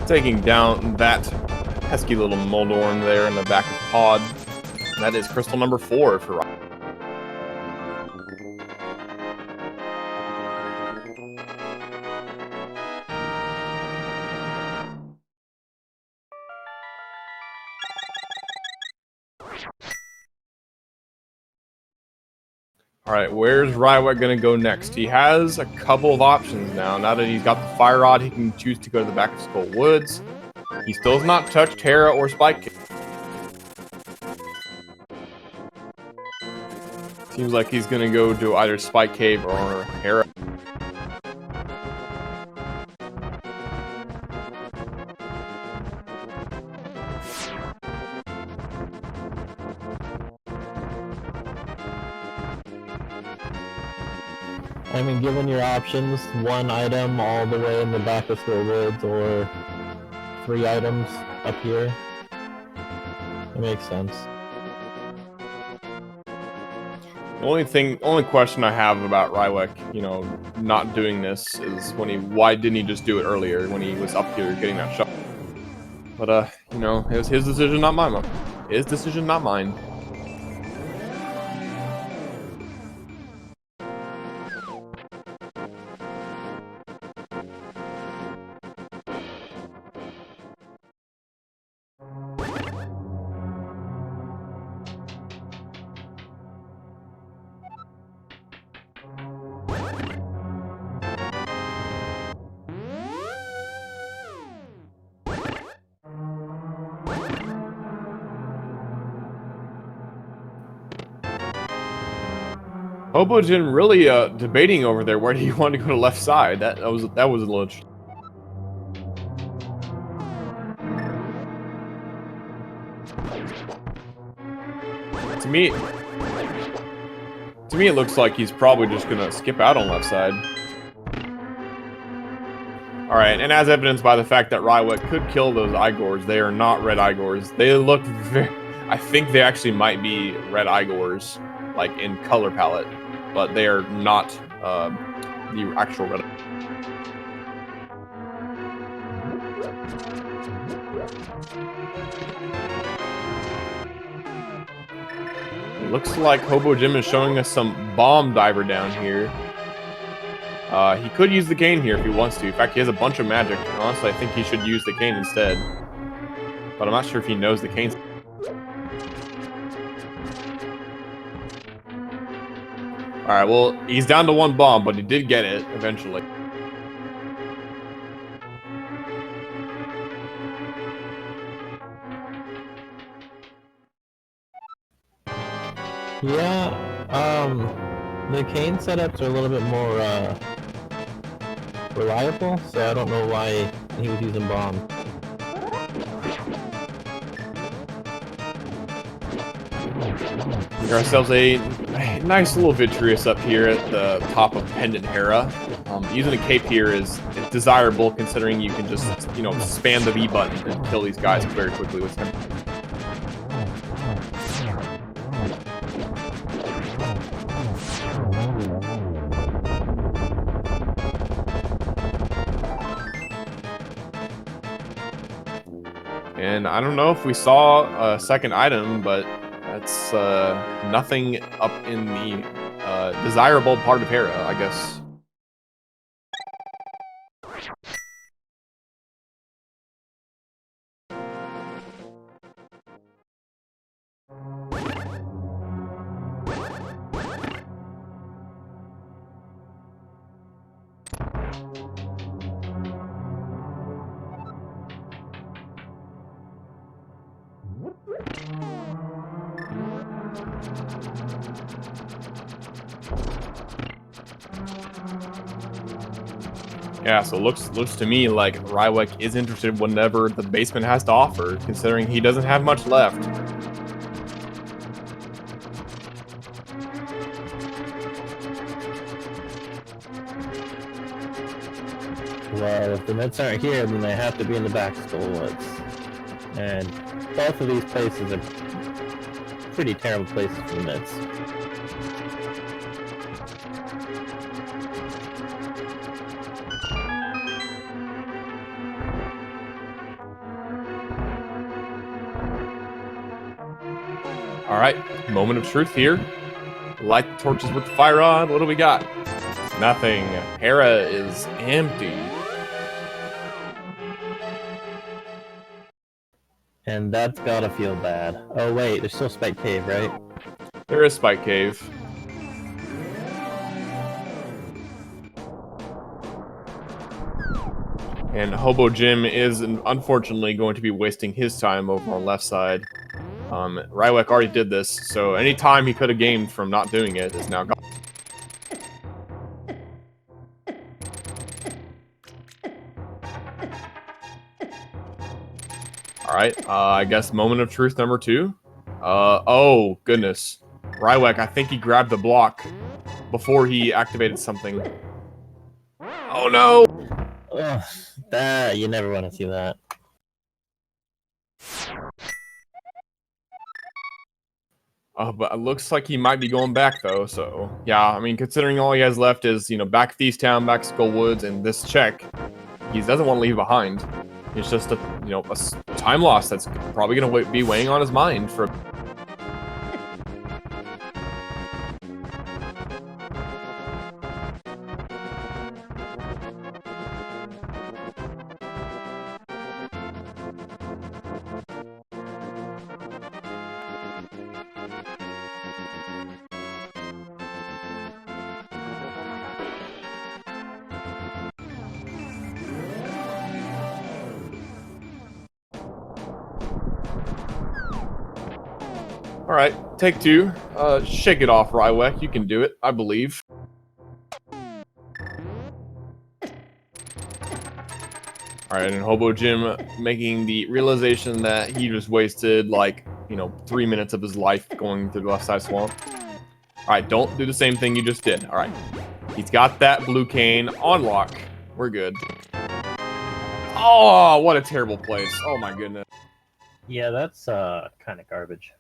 Taking down that pesky little Moldorm there in the back of Pod. And that is crystal number 4 for Rywek. Alright, where's Rywek gonna go next? He has a couple of options now. Now that he's got the Fire Rod, he can choose to go to the back of Skull Woods. He still has not touched Hera or Spike Cave. Seems like he's gonna go to either Spike Cave or Hera. I mean, given your options, 1 item all the way in the back of Skull Woods, or 3 items up here, it makes sense. The only question I have about Rywek, you know, not doing this is why didn't he just do it earlier when he was up here getting that shot? But, you know, it was his decision, not mine. His decision, not mine. Hobojim really debating over there where he wanted to go to left side. That was a little interesting. To me, it looks like he's probably just gonna skip out on left side. All right, and as evidenced by the fact that Rywek could kill those Igors, they are not red Igors. They look very... I think they actually might be red Igors, like in color palette, but they are not the actual red. It looks like Hobojim is showing us some bomb diver down here. He could use the cane here if he wants to. In fact, he has a bunch of magic. Honestly, I think he should use the cane instead. But I'm not sure if he knows the cane. Alright, well, he's down to one bomb, but he did get it eventually. Yeah, the cane setups are a little bit more, reliable, so I don't know why he was using bomb. We got ourselves a nice little Vitreous up here at the top of Pendant Hera. Using a cape here is desirable considering you can just, you know, spam the V button and kill these guys very quickly with him. And I don't know if we saw a second item, but that's nothing up in the desirable part of Hera, I guess. Yeah, so looks to me like Rywek is interested whenever the basement has to offer, considering he doesn't have much left. Well, if the Mets aren't here, then they have to be in the back Skullwoods. And both of these places are pretty terrible places for the Mets. Alright, moment of truth here. Light the torches with the fire on. What do we got? Nothing. Hera is empty. And that's gotta feel bad. Oh wait, there's still Spike Cave, right? There is Spike Cave. And Hobojim is unfortunately going to be wasting his time over on left side. Rywek already did this, so any time he could have gained from not doing it is now gone. Alright, I guess moment of truth number 2. Oh, goodness. Rywek, I think he grabbed the block before he activated something. Oh no! Ugh, that, you never want to see that. But it looks like he might be going back, though, so... Yeah, I mean, considering all he has left is, you know, back Thieves Town, back Skullwoods, and this check, he doesn't want to leave behind. It's just a, you know, a time loss that's probably going to be weighing on his mind for... Alright, take 2. Shake it off, Rywek. You can do it, I believe. Alright, and Hobojim making the realization that he just wasted, like, you know, 3 minutes of his life going through the left side swamp. Alright, don't do the same thing you just did. Alright. He's got that blue cane on lock. We're good. Oh, what a terrible place. Oh my goodness. Yeah, that's kind of garbage.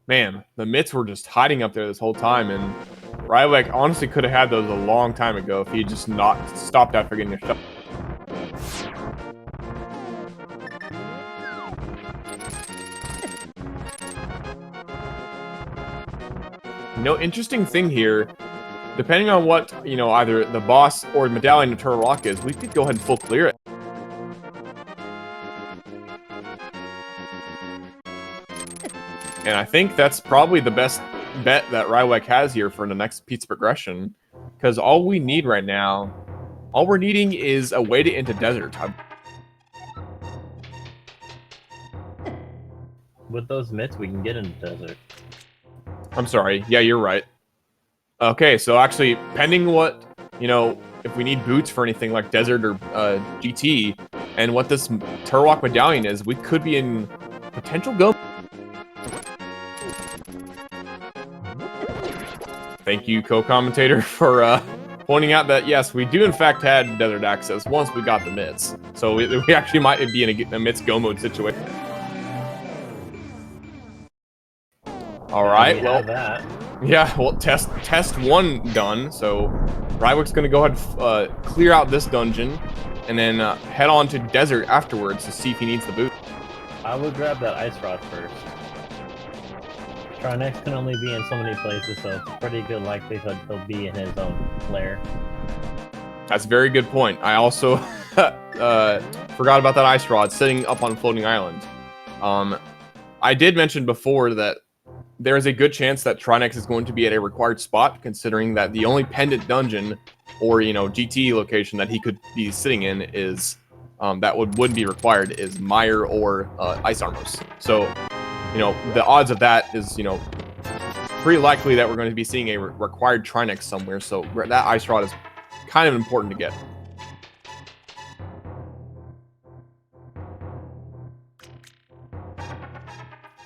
Man, the mitts were just hiding up there this whole time, and Rywek honestly could have had those a long time ago if he just not stopped after getting a shot. No, interesting thing here, depending on what, you know, either the boss or the medallion of Turtle Rock is, we could go ahead and full clear it. And I think that's probably the best bet that Rywek has here for the next pizza progression. Because all we need right now, all we're needing is a way to into desert. With those mitts, we can get into desert. I'm sorry. Yeah, you're right. Okay, so actually, pending what, you know, if we need boots for anything like desert or GT, and what this Turtle Rock medallion is, we could be in potential go. Thank you, co-commentator, for pointing out that, yes, we do in fact had desert access once we got the mitts. So we actually might be in a mitts go mode situation. Alright, well, yeah, well, test one done, so Rywek's gonna go ahead and clear out this dungeon, and then head on to desert afterwards to see if he needs the boot. I would grab that ice rod first. Trinex can only be in so many places, so it's a pretty good likelihood he'll be in his own lair. That's a very good point. I also forgot about that ice rod sitting up on floating island. I did mention before that there is a good chance that Trinex is going to be at a required spot, considering that the only pendant dungeon or, you know, GT location that he could be sitting in is that would be required is Mire or Ice Armors. So, you know, the odds of that is, you know, pretty likely that we're going to be seeing a required Trinex somewhere. So that ice rod is kind of important to get.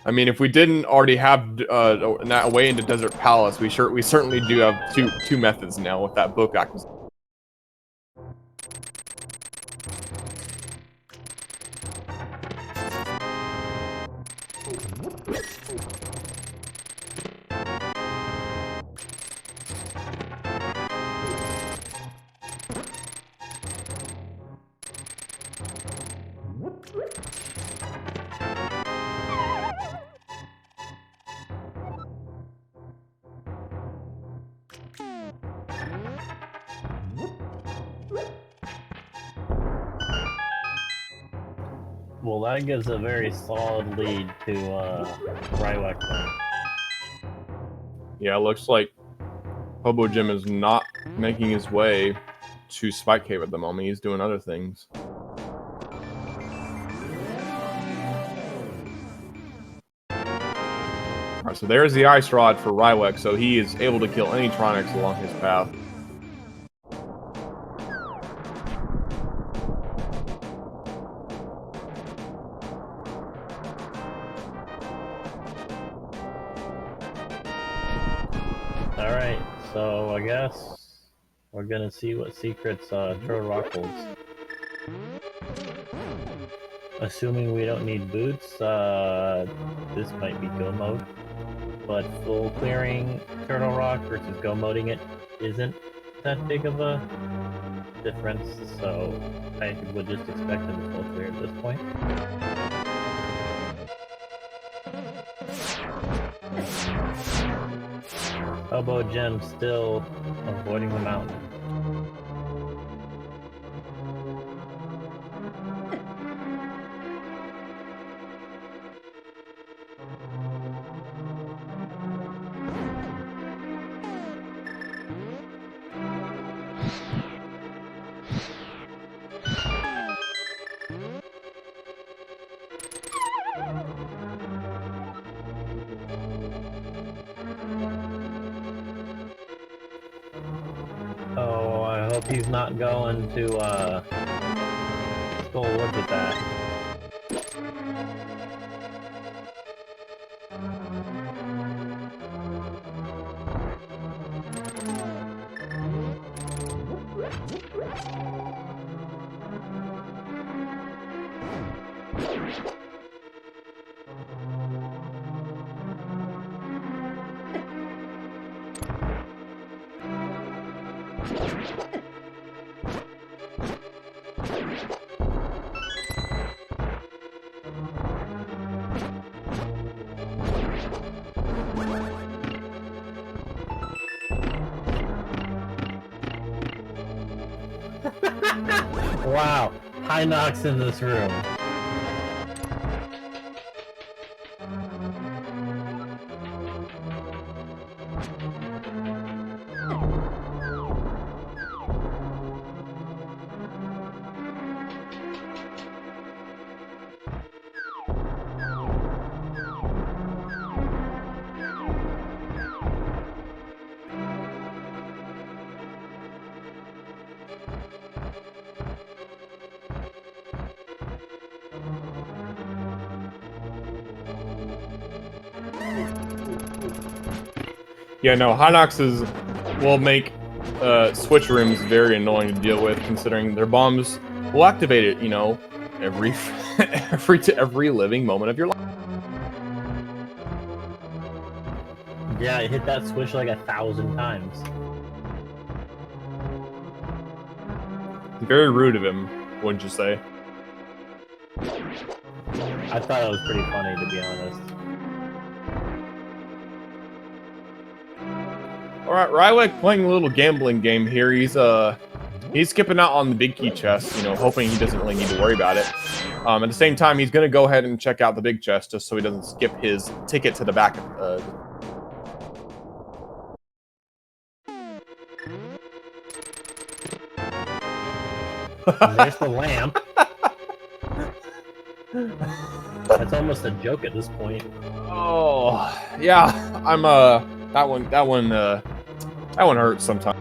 I mean, if we didn't already have a way into Desert Palace, we certainly do have two methods now with that book acquisition. Well, that gives a very solid lead to Rywek then. Yeah, it looks like Hobojim is not making his way to Spike Cave at the moment. He's doing other things. Alright, so there's the ice rod for Rywek, so he is able to kill any Tronics along his path. Alright, so I guess we're gonna see what secrets Turtle Rock holds. Assuming we don't need boots, this might be go mode. But full clearing Turtle Rock versus go moding it isn't that big of a difference, so I would just expect him to full clear at this point. Hobojim still avoiding the mountain. Oh, I hope he's not going to Skull Woods with that. Wow, high knocks in this room. Yeah, no, Hinoxes will make switch rooms very annoying to deal with, considering their bombs will activate it, you know, every every living moment of your life. Yeah, I hit that switch like 1,000 times. Very rude of him, wouldn't you say? I thought it was pretty funny, to be honest. All right, Rywek playing a little gambling game here. He's skipping out on the big key chest, you know, hoping he doesn't really need to worry about it. At the same time, he's going to go ahead and check out the big chest just so he doesn't skip his ticket to the back. There's the lamp. That's almost a joke at this point. Oh, yeah, I'm that one hurts sometimes.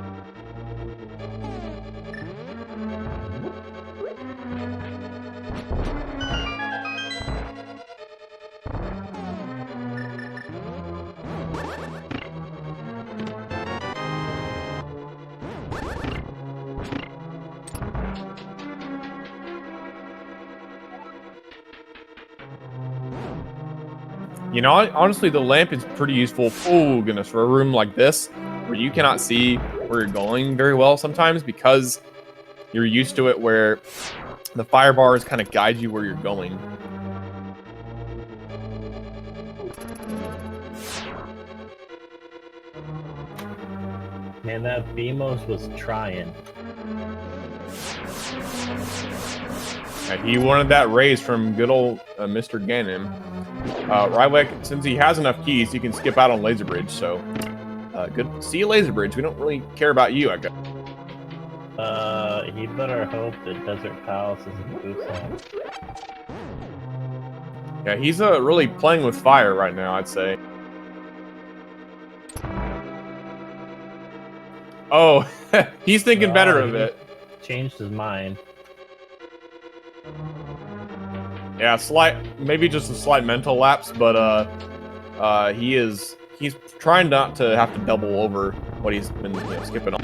You know, honestly, the lamp is pretty useful. Oh, goodness, for a room like this, where you cannot see where you're going very well sometimes because you're used to it where the fire bars kind of guide you where you're going. Man, that Beamos was trying. Yeah, he wanted that raise from good old Mr. Ganon. Rywek, since he has enough keys, he can skip out on Laser Bridge, so good. See you, Laser Bridge. We don't really care about you, I guess. He better hope that Desert Palace isn't boots on. Yeah, he's really playing with fire right now, I'd say. Oh, he's thinking better of it. Changed his mind. Yeah, maybe just a slight mental lapse, but he's trying not to have to double over what he's been skipping on.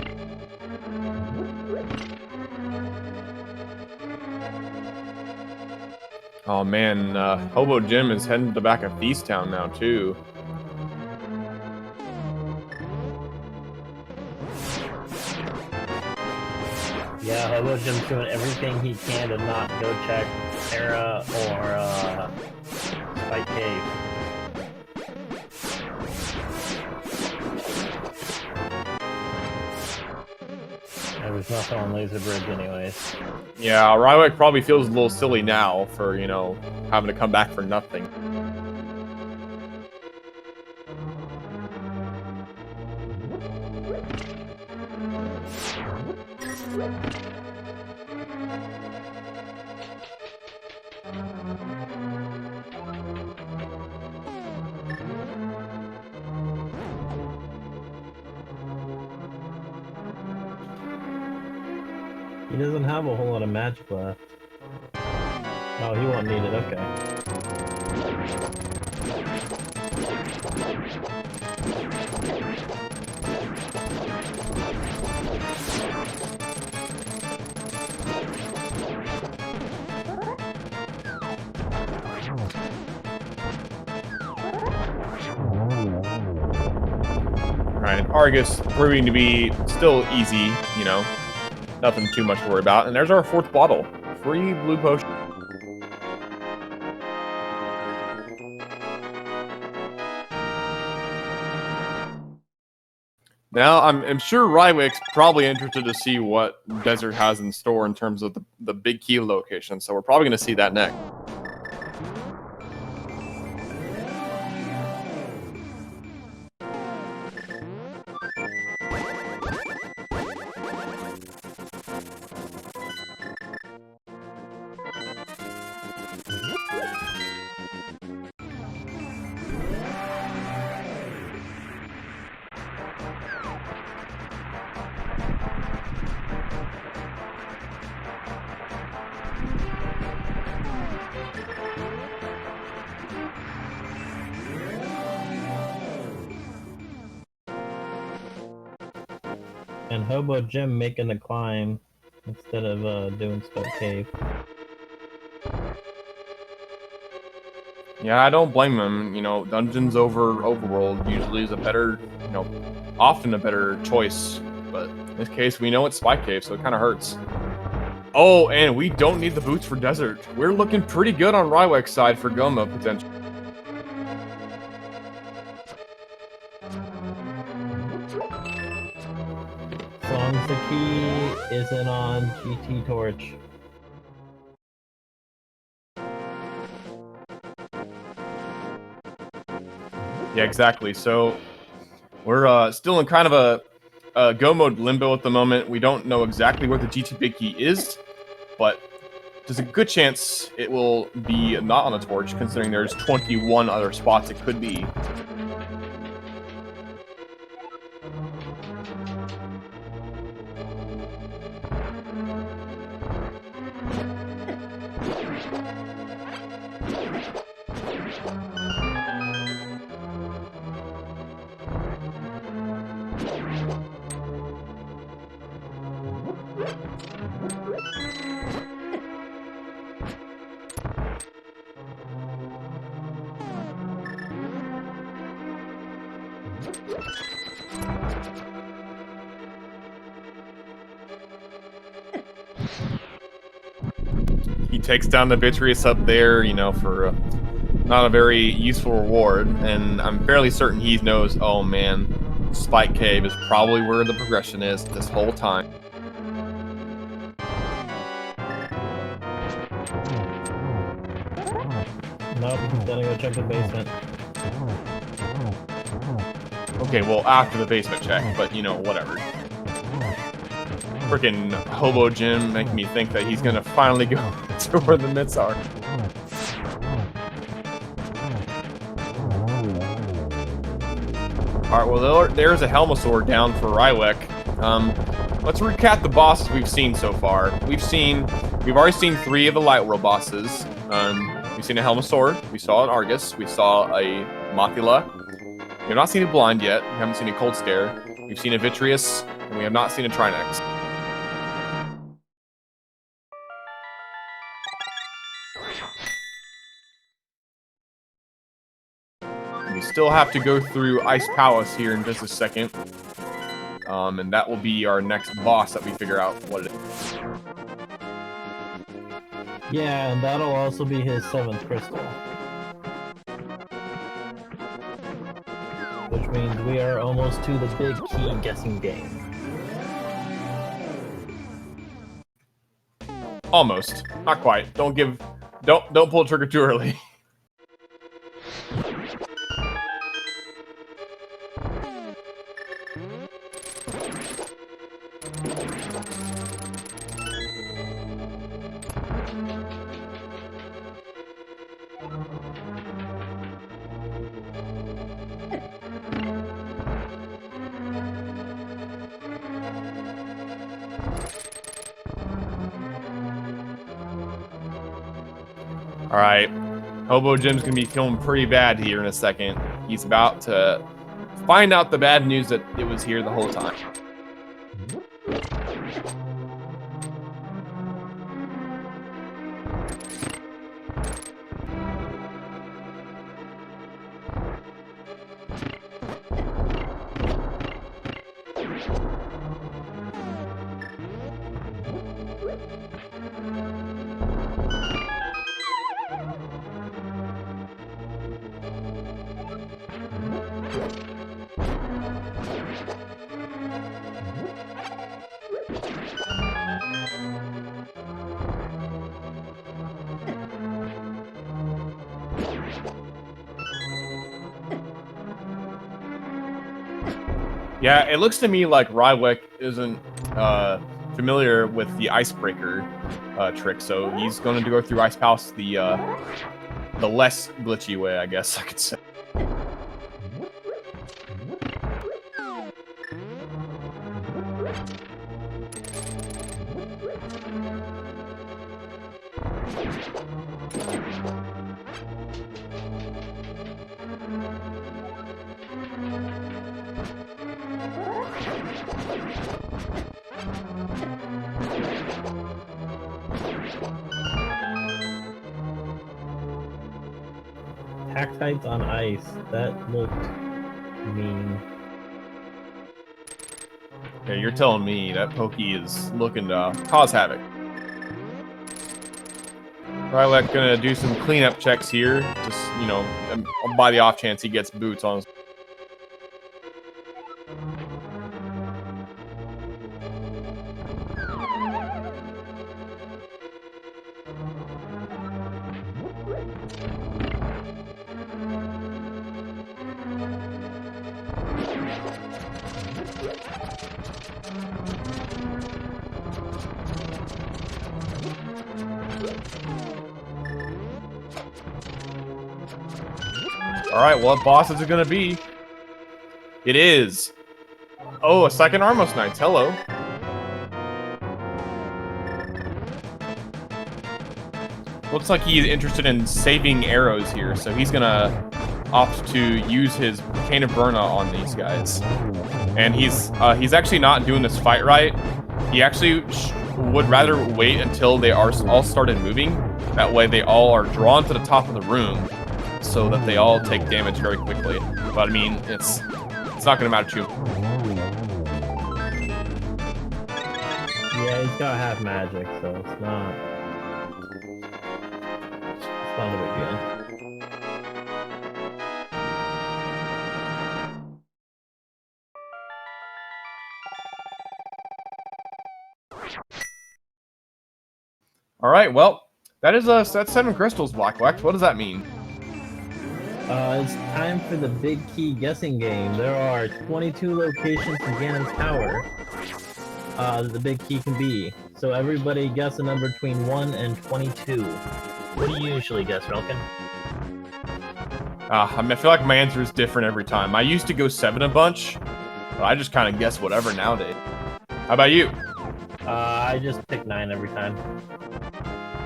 Oh man, Hobojim is heading to the back of Feast Town now too. Yeah, Hobojim's doing everything he can to not go check Terra or Spike Cave. There's nothing on Laser Bridge anyways. Yeah, Rywek probably feels a little silly now for, you know, having to come back for nothing. He doesn't have a whole lot of magic left. Oh, he won't need it, okay. Alright, Argus proving to be still easy, you know. Nothing too much to worry about. And there's our 4th bottle. Free blue potion. Now, I'm sure Rywek's probably interested to see what Desert has in store in terms of the big key location, so we're probably going to see that next. And Hobojim making the climb instead of doing Spike Cave. Yeah, I don't blame him. You know, dungeons over overworld usually is a better, you know, often a better choice. But in this case, we know it's Spike Cave, so it kind of hurts. Oh, and we don't need the boots for Desert. We're looking pretty good on Rywek's side for Goma potential. As long as the key isn't on GT Torch. Yeah, exactly. So we're still in kind of a go mode limbo at the moment. We don't know exactly where the GT big key is, but there's a good chance it will be not on a torch, considering there's 21 other spots it could be. He takes down the Vitreous up there, you know, for not a very useful reward, and I'm fairly certain he knows, oh man, Spike Cave is probably where the progression is this whole time. Nope, gotta go check the basement. Okay, well, after the basement check, but, you know, whatever. Freaking Hobojim making me think that he's gonna finally go to where the mitts are. Alright, well, there's a Helmosaur down for Rywek. Let's recap the bosses we've seen so far. We've already seen 3 of the Light World bosses. We've seen a Helmosaur, we saw an Argus, we saw a Mothula. We have not seen a Blind yet, we haven't seen a Cold Stare. We've seen a Vitreous, and we have not seen a Trinex. We still have to go through Ice Palace here in just a second. And that will be our next boss that we figure out what it is. Yeah, and that'll also be his 7th crystal. Which means we are almost to the big key guessing game. Almost. Not quite. Don't pull the trigger too early. Alright, Hobojim's gonna be feeling pretty bad here in a second. He's about to find out the bad news that it was here the whole time. Yeah, it looks to me like Rywek isn't familiar with the icebreaker trick, so he's going to go through Ice Palace the less glitchy way, I guess I could say. Tactites on ice. That looked mean. Yeah, you're telling me that Pokey is looking to cause havoc. Rywek gonna do some cleanup checks here, just, you know, by the off chance he gets boots on his. Alright, what boss is it gonna be? It is. Oh, a second Armos Knights. Hello. Looks like he's interested in saving arrows here, so he's gonna opt to use his Cane of Burna on these guys. And he's actually not doing this fight right. He actually would rather wait until they are all started moving. That way they all are drawn to the top of the room, so that they all take damage very quickly. But I mean, it's not gonna matter to you. Yeah, he's got half magic, so it's not a big deal. All right, well, that's 7 crystals, Blackwax. What does that mean? It's time for the big key guessing game. There are 22 locations in Ganon's tower that the big key can be. So everybody guess a number between 1 and 22. What do you usually guess, Relkin? I mean, I feel like my answer is different every time. I used to go 7 a bunch, but I just kind of guess whatever nowadays. How about you? I just pick 9 every time.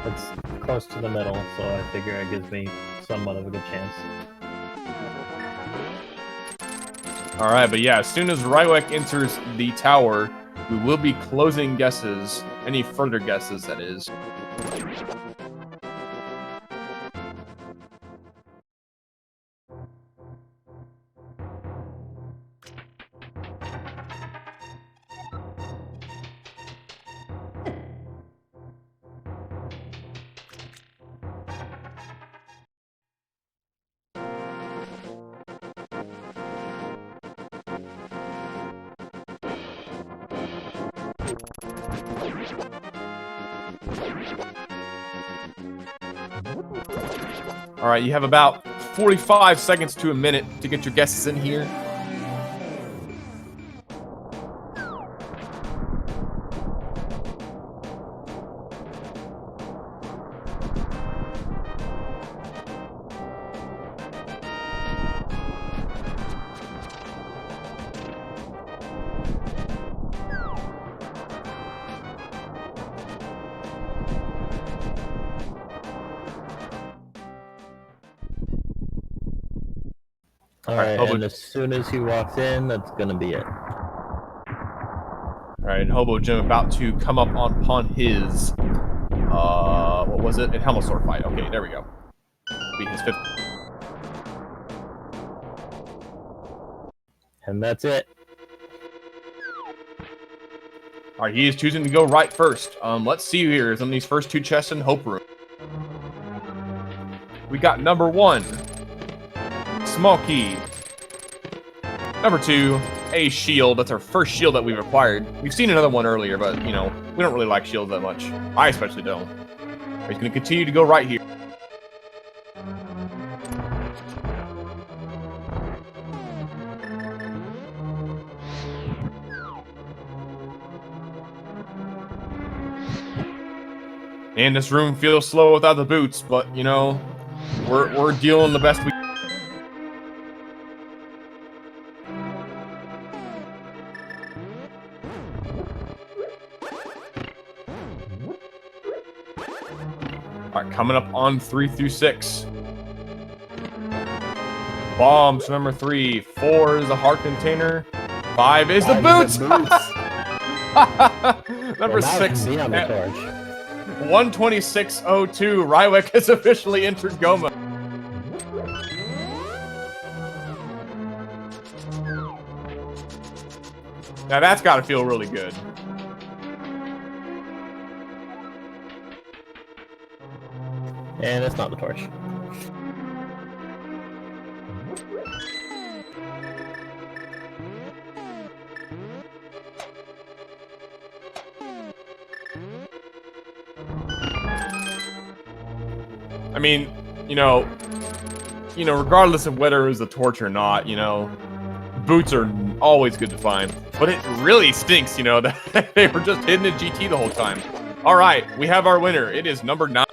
It's close to the middle, so I figure it gives me somewhat of a good chance. Alright, but yeah, as soon as Rywek enters the tower, we will be closing guesses. Any further guesses, that is. Alright, you have about 45 seconds to a minute to get your guesses in here. Alright, Hobo. and as soon as he walks in, that's gonna be it. Alright, Hobojim about to come up upon his, what was it? A Helmosaur fight. Okay, there we go. Be his 5th. And that's it. All right, he is choosing to go right first. Let's see here. In these first 2 chests in Hope Room. We got number 1, small key. Number 2, a shield. That's our first shield that we've acquired. We've seen another one earlier, but, you know, we don't really like shields that much. I especially don't. He's going to continue to go right here. And this room feels slow without the boots, but, you know, we're dealing the best we can. Alright, coming up on 3 through 6. Bombs for number 3. 4 is the heart container. 5 is the boots! Number 6. 126.02. Rywek has officially entered Goma. Now that's got to feel really good. And it's not the torch. I mean, you know, regardless of whether it was a torch or not, you know, boots are always good to find. But it really stinks, you know, that they were just hidden in GT the whole time. All right, we have our winner. It is number 9.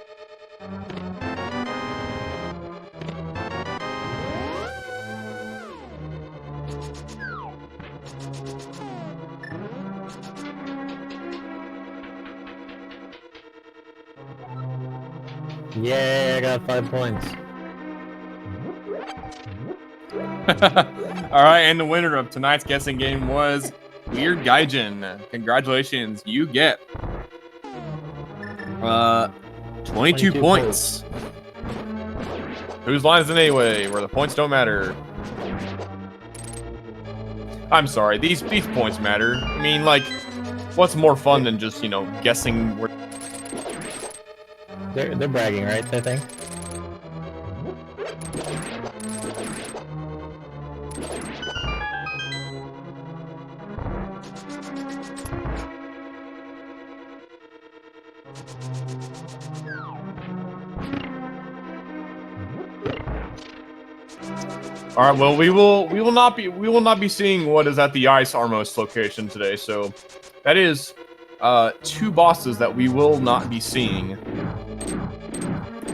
Yeah, I got 5 points. Alright, and the winner of tonight's guessing game was Weird Gaijin. Congratulations, you get 22 points. Whose line is it anyway, where the points don't matter? I'm sorry, these points matter. I mean, like, what's more fun than just, you know, guessing where... They're bragging, right, I think? All right, well, we will not be seeing what is at the Ice Armos location today. So that is 2 bosses that we will not be seeing.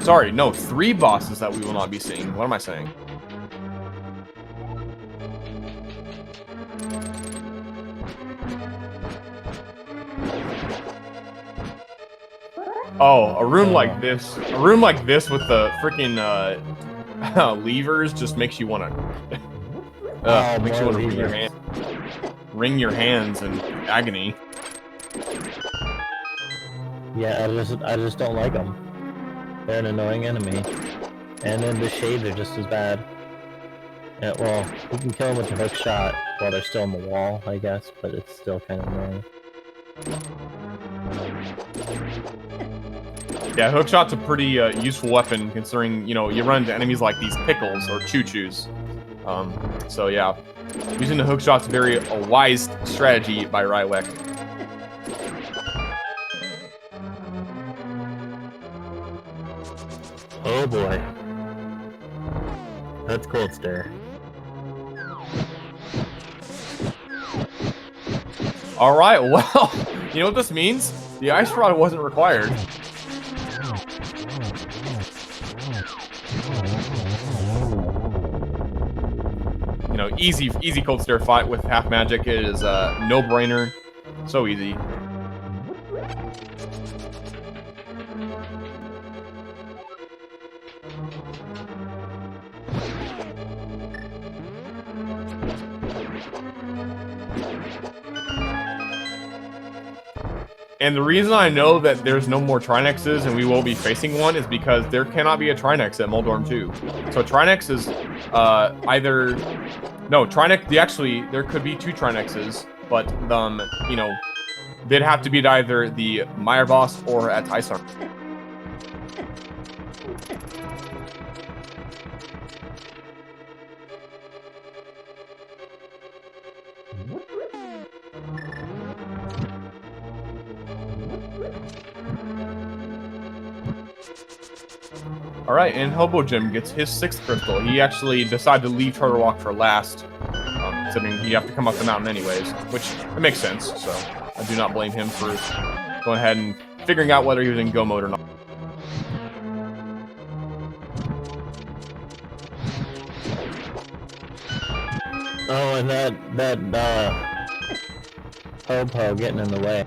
Sorry, no, 3 bosses that we will not be seeing. What am I saying? Oh, a room like this with the freaking levers just makes you want to makes you want to wring your hands in agony. Yeah, I just don't like them. They're an annoying enemy. And then the shades are just as bad. Yeah, well, you can kill them with a hook shot while they're still on the wall, I guess, but it's still kind of annoying. Yeah, hookshot's a pretty useful weapon, considering, you know, you run into enemies like these pickles or choo-choos. So yeah, using the hookshot's a wise strategy by Rywek. Oh boy. That's cold stare. Alright, well, you know what this means? The ice rod wasn't required. You know, easy cold stare fight with half magic. It is a no-brainer. So easy. And the reason I know that there's no more Trinexes and we will be facing one is because there cannot be a Trinex at Moldorm 2. So Trinex is either... No, Trinex... Actually, there could be 2 Trinexes, but, you know, they'd have to beat either the Meyer boss or at Tyson. All right, and Hobojim gets his 6th crystal. He actually decided to leave Turtle Rock for last, considering you have to come up the mountain anyways, which it makes sense. So I do not blame him for going ahead and figuring out whether he was in go mode or not. Oh, and that Hobo getting in the way.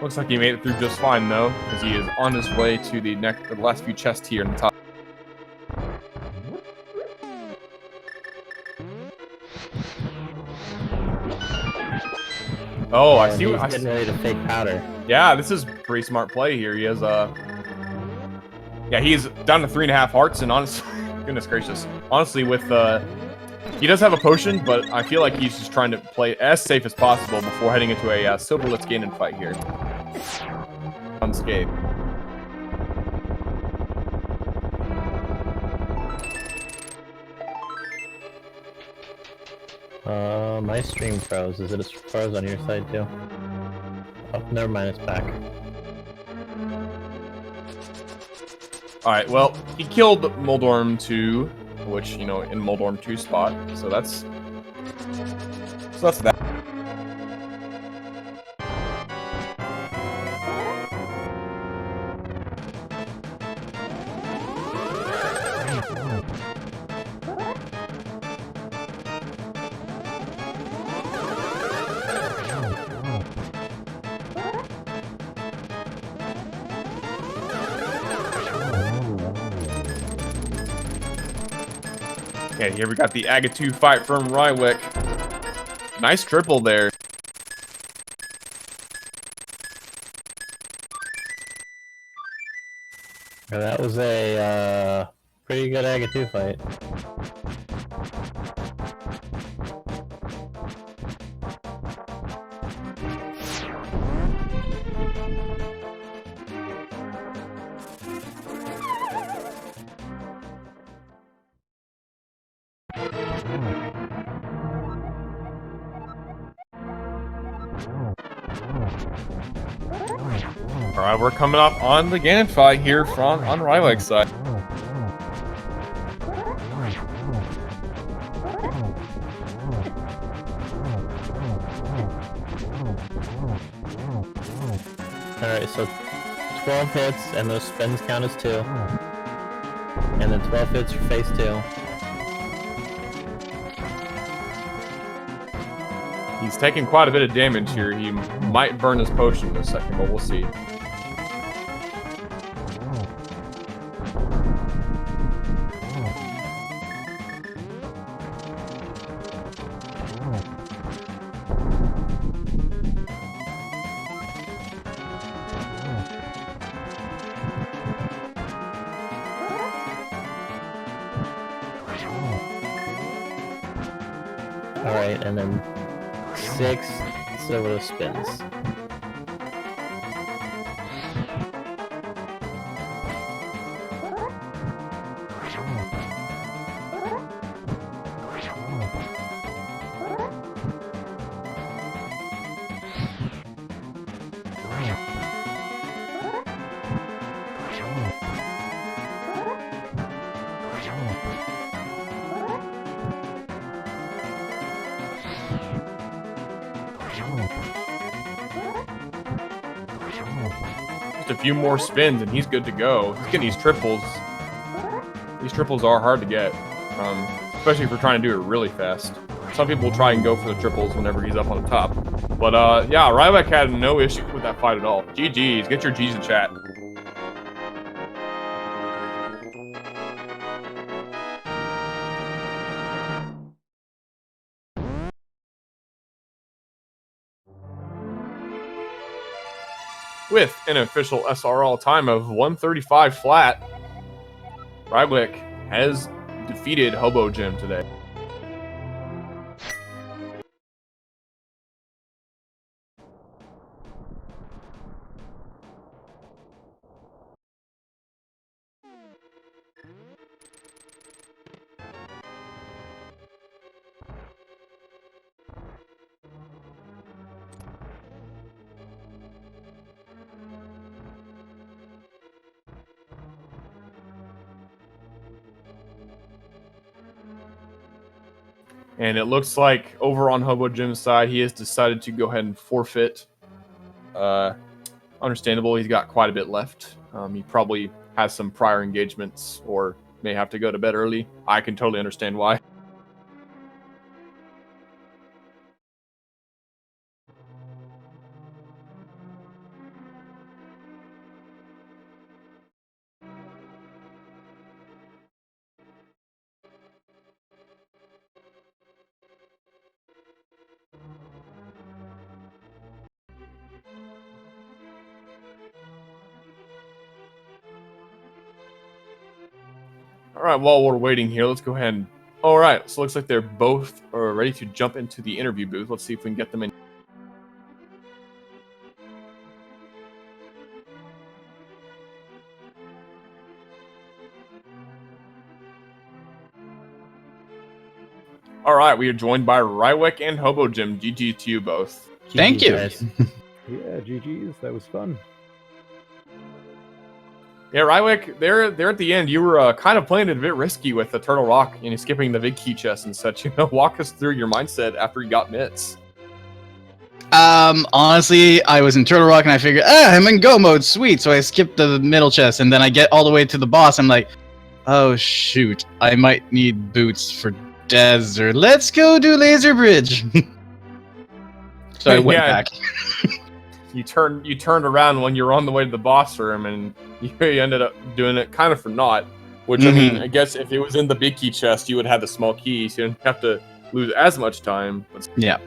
Looks like he made it through just fine though, because he is on his way to the last few chests here in the top. Oh, I see. He's getting ready to fake powder. Yeah, this is pretty smart play here. He has yeah, he's down to 3.5 hearts, and honestly, goodness gracious, honestly, with he does have a potion, but I feel like he's just trying to play as safe as possible before heading into a Silverlitz Ganon fight here. Unscathed. My stream froze. Is it froze on your side too? Oh, never mind, it's back. Alright, well, he killed Moldorm 2, which, you know, in Moldorm 2 spot, so that's that. Okay, here we got the Agatu fight from Rywek. Nice triple there. That was a pretty good Agatu fight. Alright, we're coming up on the Ganon fight here on Rywek's side. Alright, so 12 hits, and those spins count as 2. And then 12 hits for phase 2. He's taking quite a bit of damage here. He might burn his potion in a second, but we'll see. Alright, and then 6 silver spins. Just a few more spins and he's good to go. He's getting these triples. These triples are hard to get, especially if we're trying to do it really fast. Some people try and go for the triples whenever he's up on the top. But yeah, Rywek had no issue with that fight at all. GG's, get your G's in chat. With an official SRL time of 135 flat, Rywek has defeated Hobojim today. And it looks like over on Hobojim's side, he has decided to go ahead and forfeit. Understandable, he's got quite a bit left. He probably has some prior engagements or may have to go to bed early. I can totally understand why. All right, while we're waiting here, let's go ahead and... All right, so it looks like they're both ready to jump into the interview booth. Let's see if we can get them in. All right, we are joined by Rywek and Hobojim. GG to you both. Thank you. guys. Yeah, GG's. That was fun. Yeah, Rywek, there at the end, you were kind of playing it a bit risky with the Turtle Rock and skipping the big key chest and such. Walk us through your mindset after you got mitts. Honestly, I was in Turtle Rock and I figured, I'm in go mode, sweet. So I skipped the middle chest and then I get all the way to the boss. I'm like, oh shoot, I might need boots for desert. Let's go do laser bridge. So I went back. You turned around when you were on the way to the boss room, and you ended up doing it kind of for naught. Which I mean, I guess if it was in the big key chest, you would have the small key, so you didn't have to lose as much time. Yeah.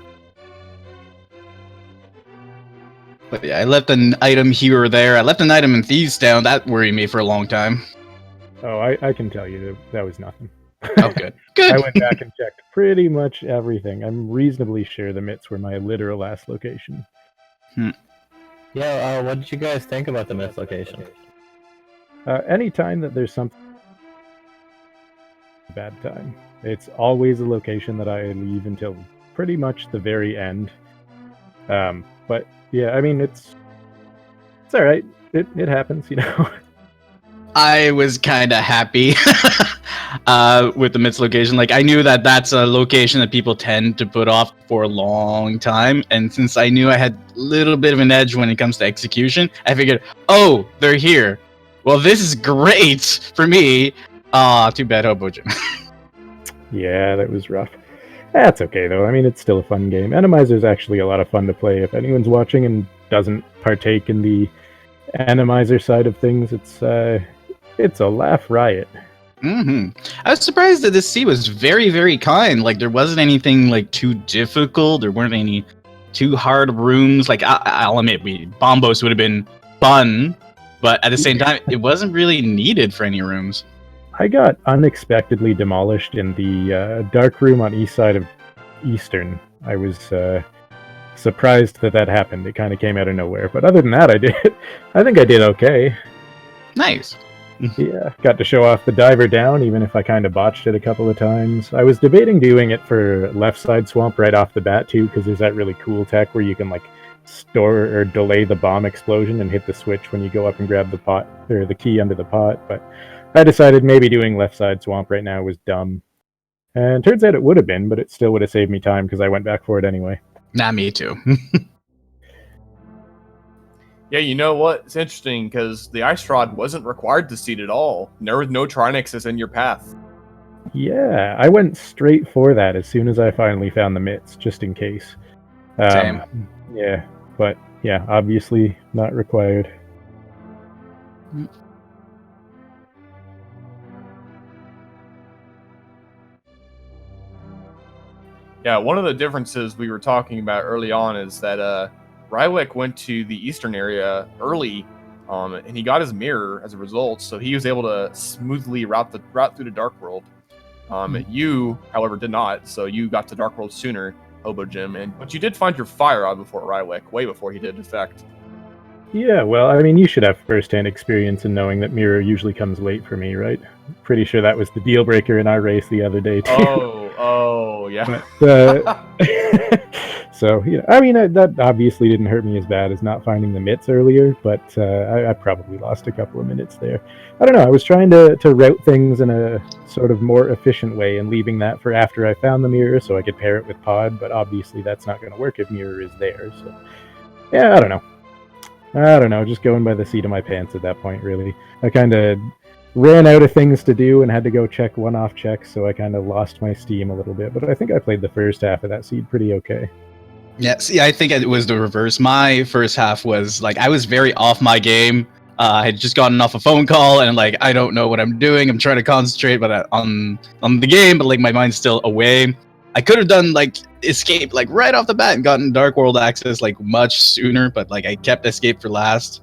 But yeah, I left an item here or there. I left an item in Thieves Town. That worried me for a long time. Oh, I can tell you that was nothing. Oh, good. Good. I went back and checked pretty much everything. I'm reasonably sure the mitts were my literal last location. Yeah, what did you guys think about the myth location? Anytime that there's something bad time, it's always a location that I leave until pretty much the very end. But yeah, I mean it's all right. It happens, you know. I was kind of happy with the myths location. Like, I knew that that's a location that people tend to put off for a long time. And since I knew I had a little bit of an edge when it comes to execution, I figured, oh, they're here. Well, this is great for me. Too bad, Hobojim. Yeah, that was rough. That's okay, though. I mean, it's still a fun game. Randomizer is actually a lot of fun to play. If anyone's watching and doesn't partake in the Randomizer side of things, it's a laugh riot. I was surprised that this sea was very, very kind. Like, there wasn't anything like too difficult. There weren't any too hard rooms. Like, I'll admit, Bombos would have been fun, but at the same time, it wasn't really needed for any rooms. I got unexpectedly demolished in the dark room on east side of Eastern. I was surprised that happened. It kind of came out of nowhere. But other than that, I think I did okay. Nice. Yeah, got to show off the diver down, even if I kind of botched it a couple of times. I was debating doing it for left side swamp right off the bat too, because there's that really cool tech where you can like store or delay the bomb explosion and hit the switch when you go up and grab the pot or the key under the pot. But I decided maybe doing left side swamp right now was dumb. And turns out it would have been, but it still would have saved me time because I went back for it anyway. Nah, me too. Yeah, you know what? It's interesting because the ice rod wasn't required to seed at all. There was no Trinexes in your path. Yeah, I went straight for that as soon as I finally found the mitts, just in case. Same. Yeah, but yeah, obviously not required. Yeah, one of the differences we were talking about early on is that Rywek went to the eastern area early, and he got his mirror as a result, so he was able to smoothly route through the Dark World. You, however, did not, so you got to Dark World sooner, Hobojim, but you did find your fire rod before Rywek, way before he did, in fact. Yeah, well, I mean, you should have first-hand experience in knowing that mirror usually comes late for me, right? Pretty sure that was the deal breaker in our race the other day, too. Oh, yeah. But, So, I mean, that obviously didn't hurt me as bad as not finding the mitts earlier, but I probably lost a couple of minutes there. I don't know. I was trying to route things in a sort of more efficient way and leaving that for after I found the mirror so I could pair it with pod, but obviously that's not going to work if mirror is there. So, yeah, I don't know. Just going by the seat of my pants at that point, really. I kind of ran out of things to do and had to go check one-off checks, so I kind of lost my steam a little bit, but I think I played the first half of that seed pretty okay. Yeah, see, I think it was the reverse. My first half was like I was very off my game. I had just gotten off a phone call and like I don't know what I'm doing. I'm trying to concentrate, but on the game, but like my mind's still away. I could have done like escape like right off the bat and gotten Dark World access like much sooner, but like I kept escape for last.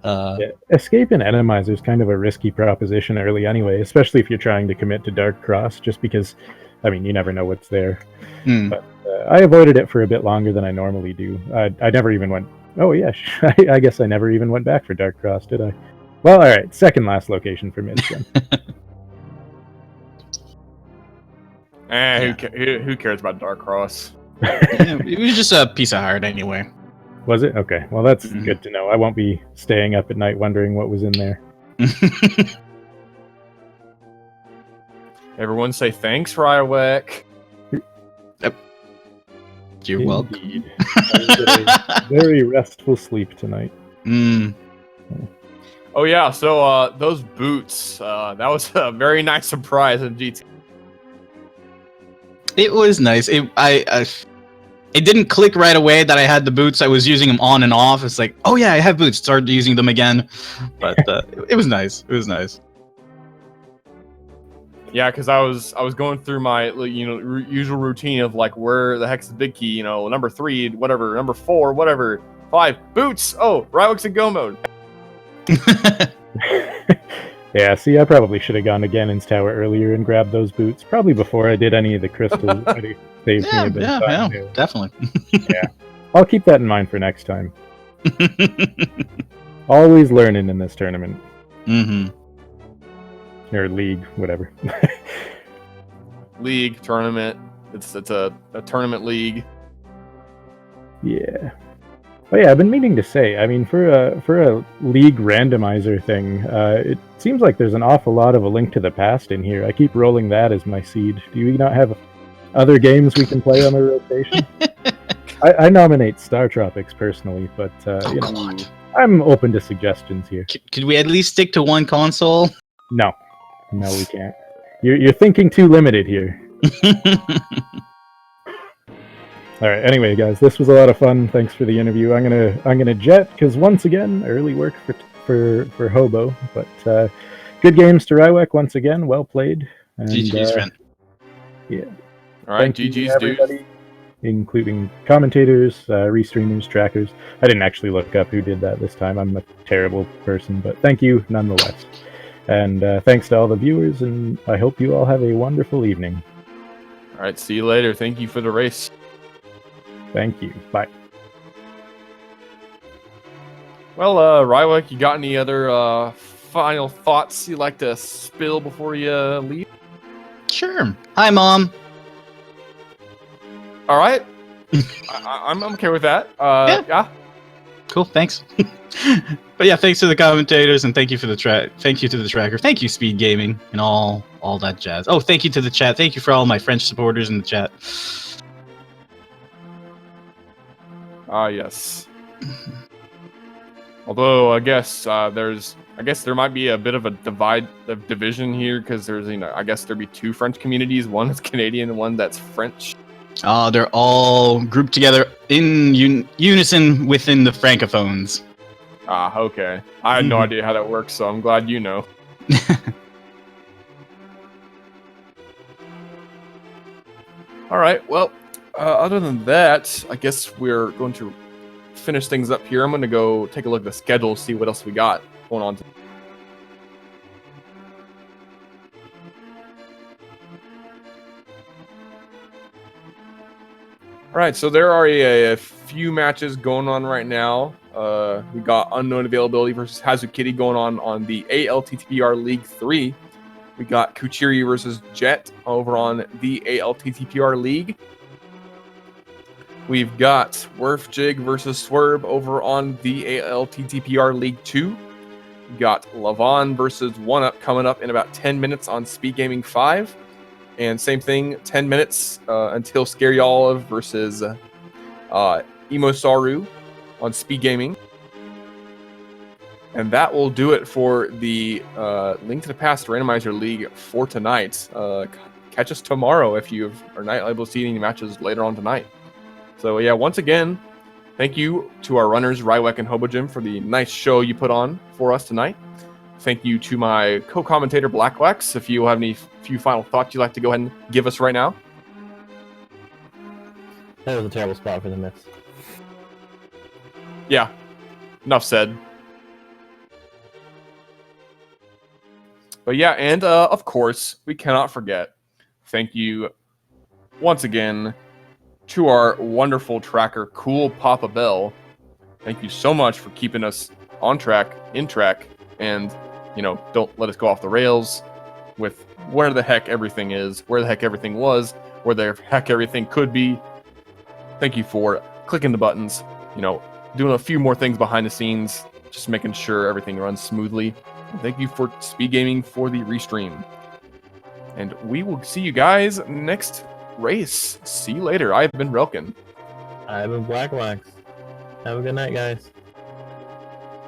Yeah, escape in Randomizer is kind of a risky proposition early anyway, especially if you're trying to commit to Dark Cross, just because, I mean, you never know what's there. But I avoided it for a bit longer than I normally do. I never even went... Oh, yeah, I guess I never even went back for Dark Cross, did I? Well, alright, second last location for mids then. Who cares about Dark Cross? Yeah, it was just a piece of heart anyway. Was it? Okay, well that's good to know. I won't be staying up at night wondering what was in there. Everyone say thanks, Rywek. You're welcome. Indeed. I had a very restful sleep tonight. Oh yeah, so those boots, that was a very nice surprise in GT. It was nice. It didn't click right away that I had the boots. I was using them on and off. It's like, oh yeah, I have boots. Started using them again, but it was nice. It was nice. Yeah, because I was going through my usual routine of like where the heck's the big key, number 3, whatever, number 4, whatever, 5 boots. Oh, Rywek's in go mode. Yeah, see, I probably should have gone to Ganon's Tower earlier and grabbed those boots, probably before I did any of the crystals. Saved me a bit of time, too. Definitely. Yeah, I'll keep that in mind for next time. Always learning in this tournament. Or league, whatever. League, tournament. It's a tournament league. Yeah. Oh yeah, I've been meaning to say, I mean, for a league randomizer thing, it seems like there's an awful lot of A Link to the Past in here. I keep rolling that as my seed. Do we not have other games we can play on the rotation? I nominate Star Tropics personally, but I'm open to suggestions here. Could we at least stick to one console? No, we can't. You're thinking too limited here. All right. Anyway, guys, this was a lot of fun. Thanks for the interview. I'm gonna jet because once again, early work for Hobo, but good games to Rywek once again. Well played. And, GG's, friend. Yeah. All right, GG's, dude. Including commentators, restreamers, trackers. I didn't actually look up who did that this time. I'm a terrible person, but thank you nonetheless. And thanks to all the viewers, and I hope you all have a wonderful evening. All right, see you later. Thank you for the race. Thank you. Bye. Well, Rywek, you got any other final thoughts you'd like to spill before you leave? Sure. Hi, Mom. All right. I'm okay with that. Yeah. Cool. Thanks. But yeah, thanks to the commentators and thank you for the Thank you to the tracker. Thank you, Speed Gaming, and all that jazz. Oh, thank you to the chat. Thank you for all my French supporters in the chat. Yes. Although I guess there might be a bit of a division here because there's I guess there'd be 2 French communities. One is Canadian and one that's French. They're all grouped together in unison within the francophones. Ah, okay. I had no idea how that works, so I'm glad you know. All right. Well, other than that, I guess we're going to finish things up here. I'm going to go take a look at the schedule, see what else we got going on. All right, so there are a few matches going on right now. We got Unknown Availability versus Hazukitty going on the ALTTPR League 3. We got Kuchiri versus Jet over on the ALTTPR League. We've got Werfjig versus Swerve over on the ALTTPR League 2. We've got Lavon versus 1UP coming up in about 10 minutes on Speed Gaming 5. And same thing, 10 minutes until Scary Olive versus Imosaru on Speed Gaming. And that will do it for the Link to the Past Randomizer League for tonight. Catch us tomorrow if you are not able to see any matches later on tonight. So yeah, once again, thank you to our runners, Rywek and Hobojim, for the nice show you put on for us tonight. Thank you to my co-commentator, Blackwax. If you have any few final thoughts you'd like to go ahead and give us right now. That was a terrible spot for the Myths. Yeah, enough said. But yeah, and of course, we cannot forget, thank you once again to our wonderful tracker, Cool Papa Bell. Thank you so much for keeping us on track, in track, and, you know, don't let us go off the rails with where the heck everything is, where the heck everything was, where the heck everything could be. Thank you for clicking the buttons, you know, doing a few more things behind the scenes, just making sure everything runs smoothly. And thank you for Speed Gaming for the restream. And we will see you guys next race. See you later. I've been Relkin. I've been Blackwax. Have a good night, guys.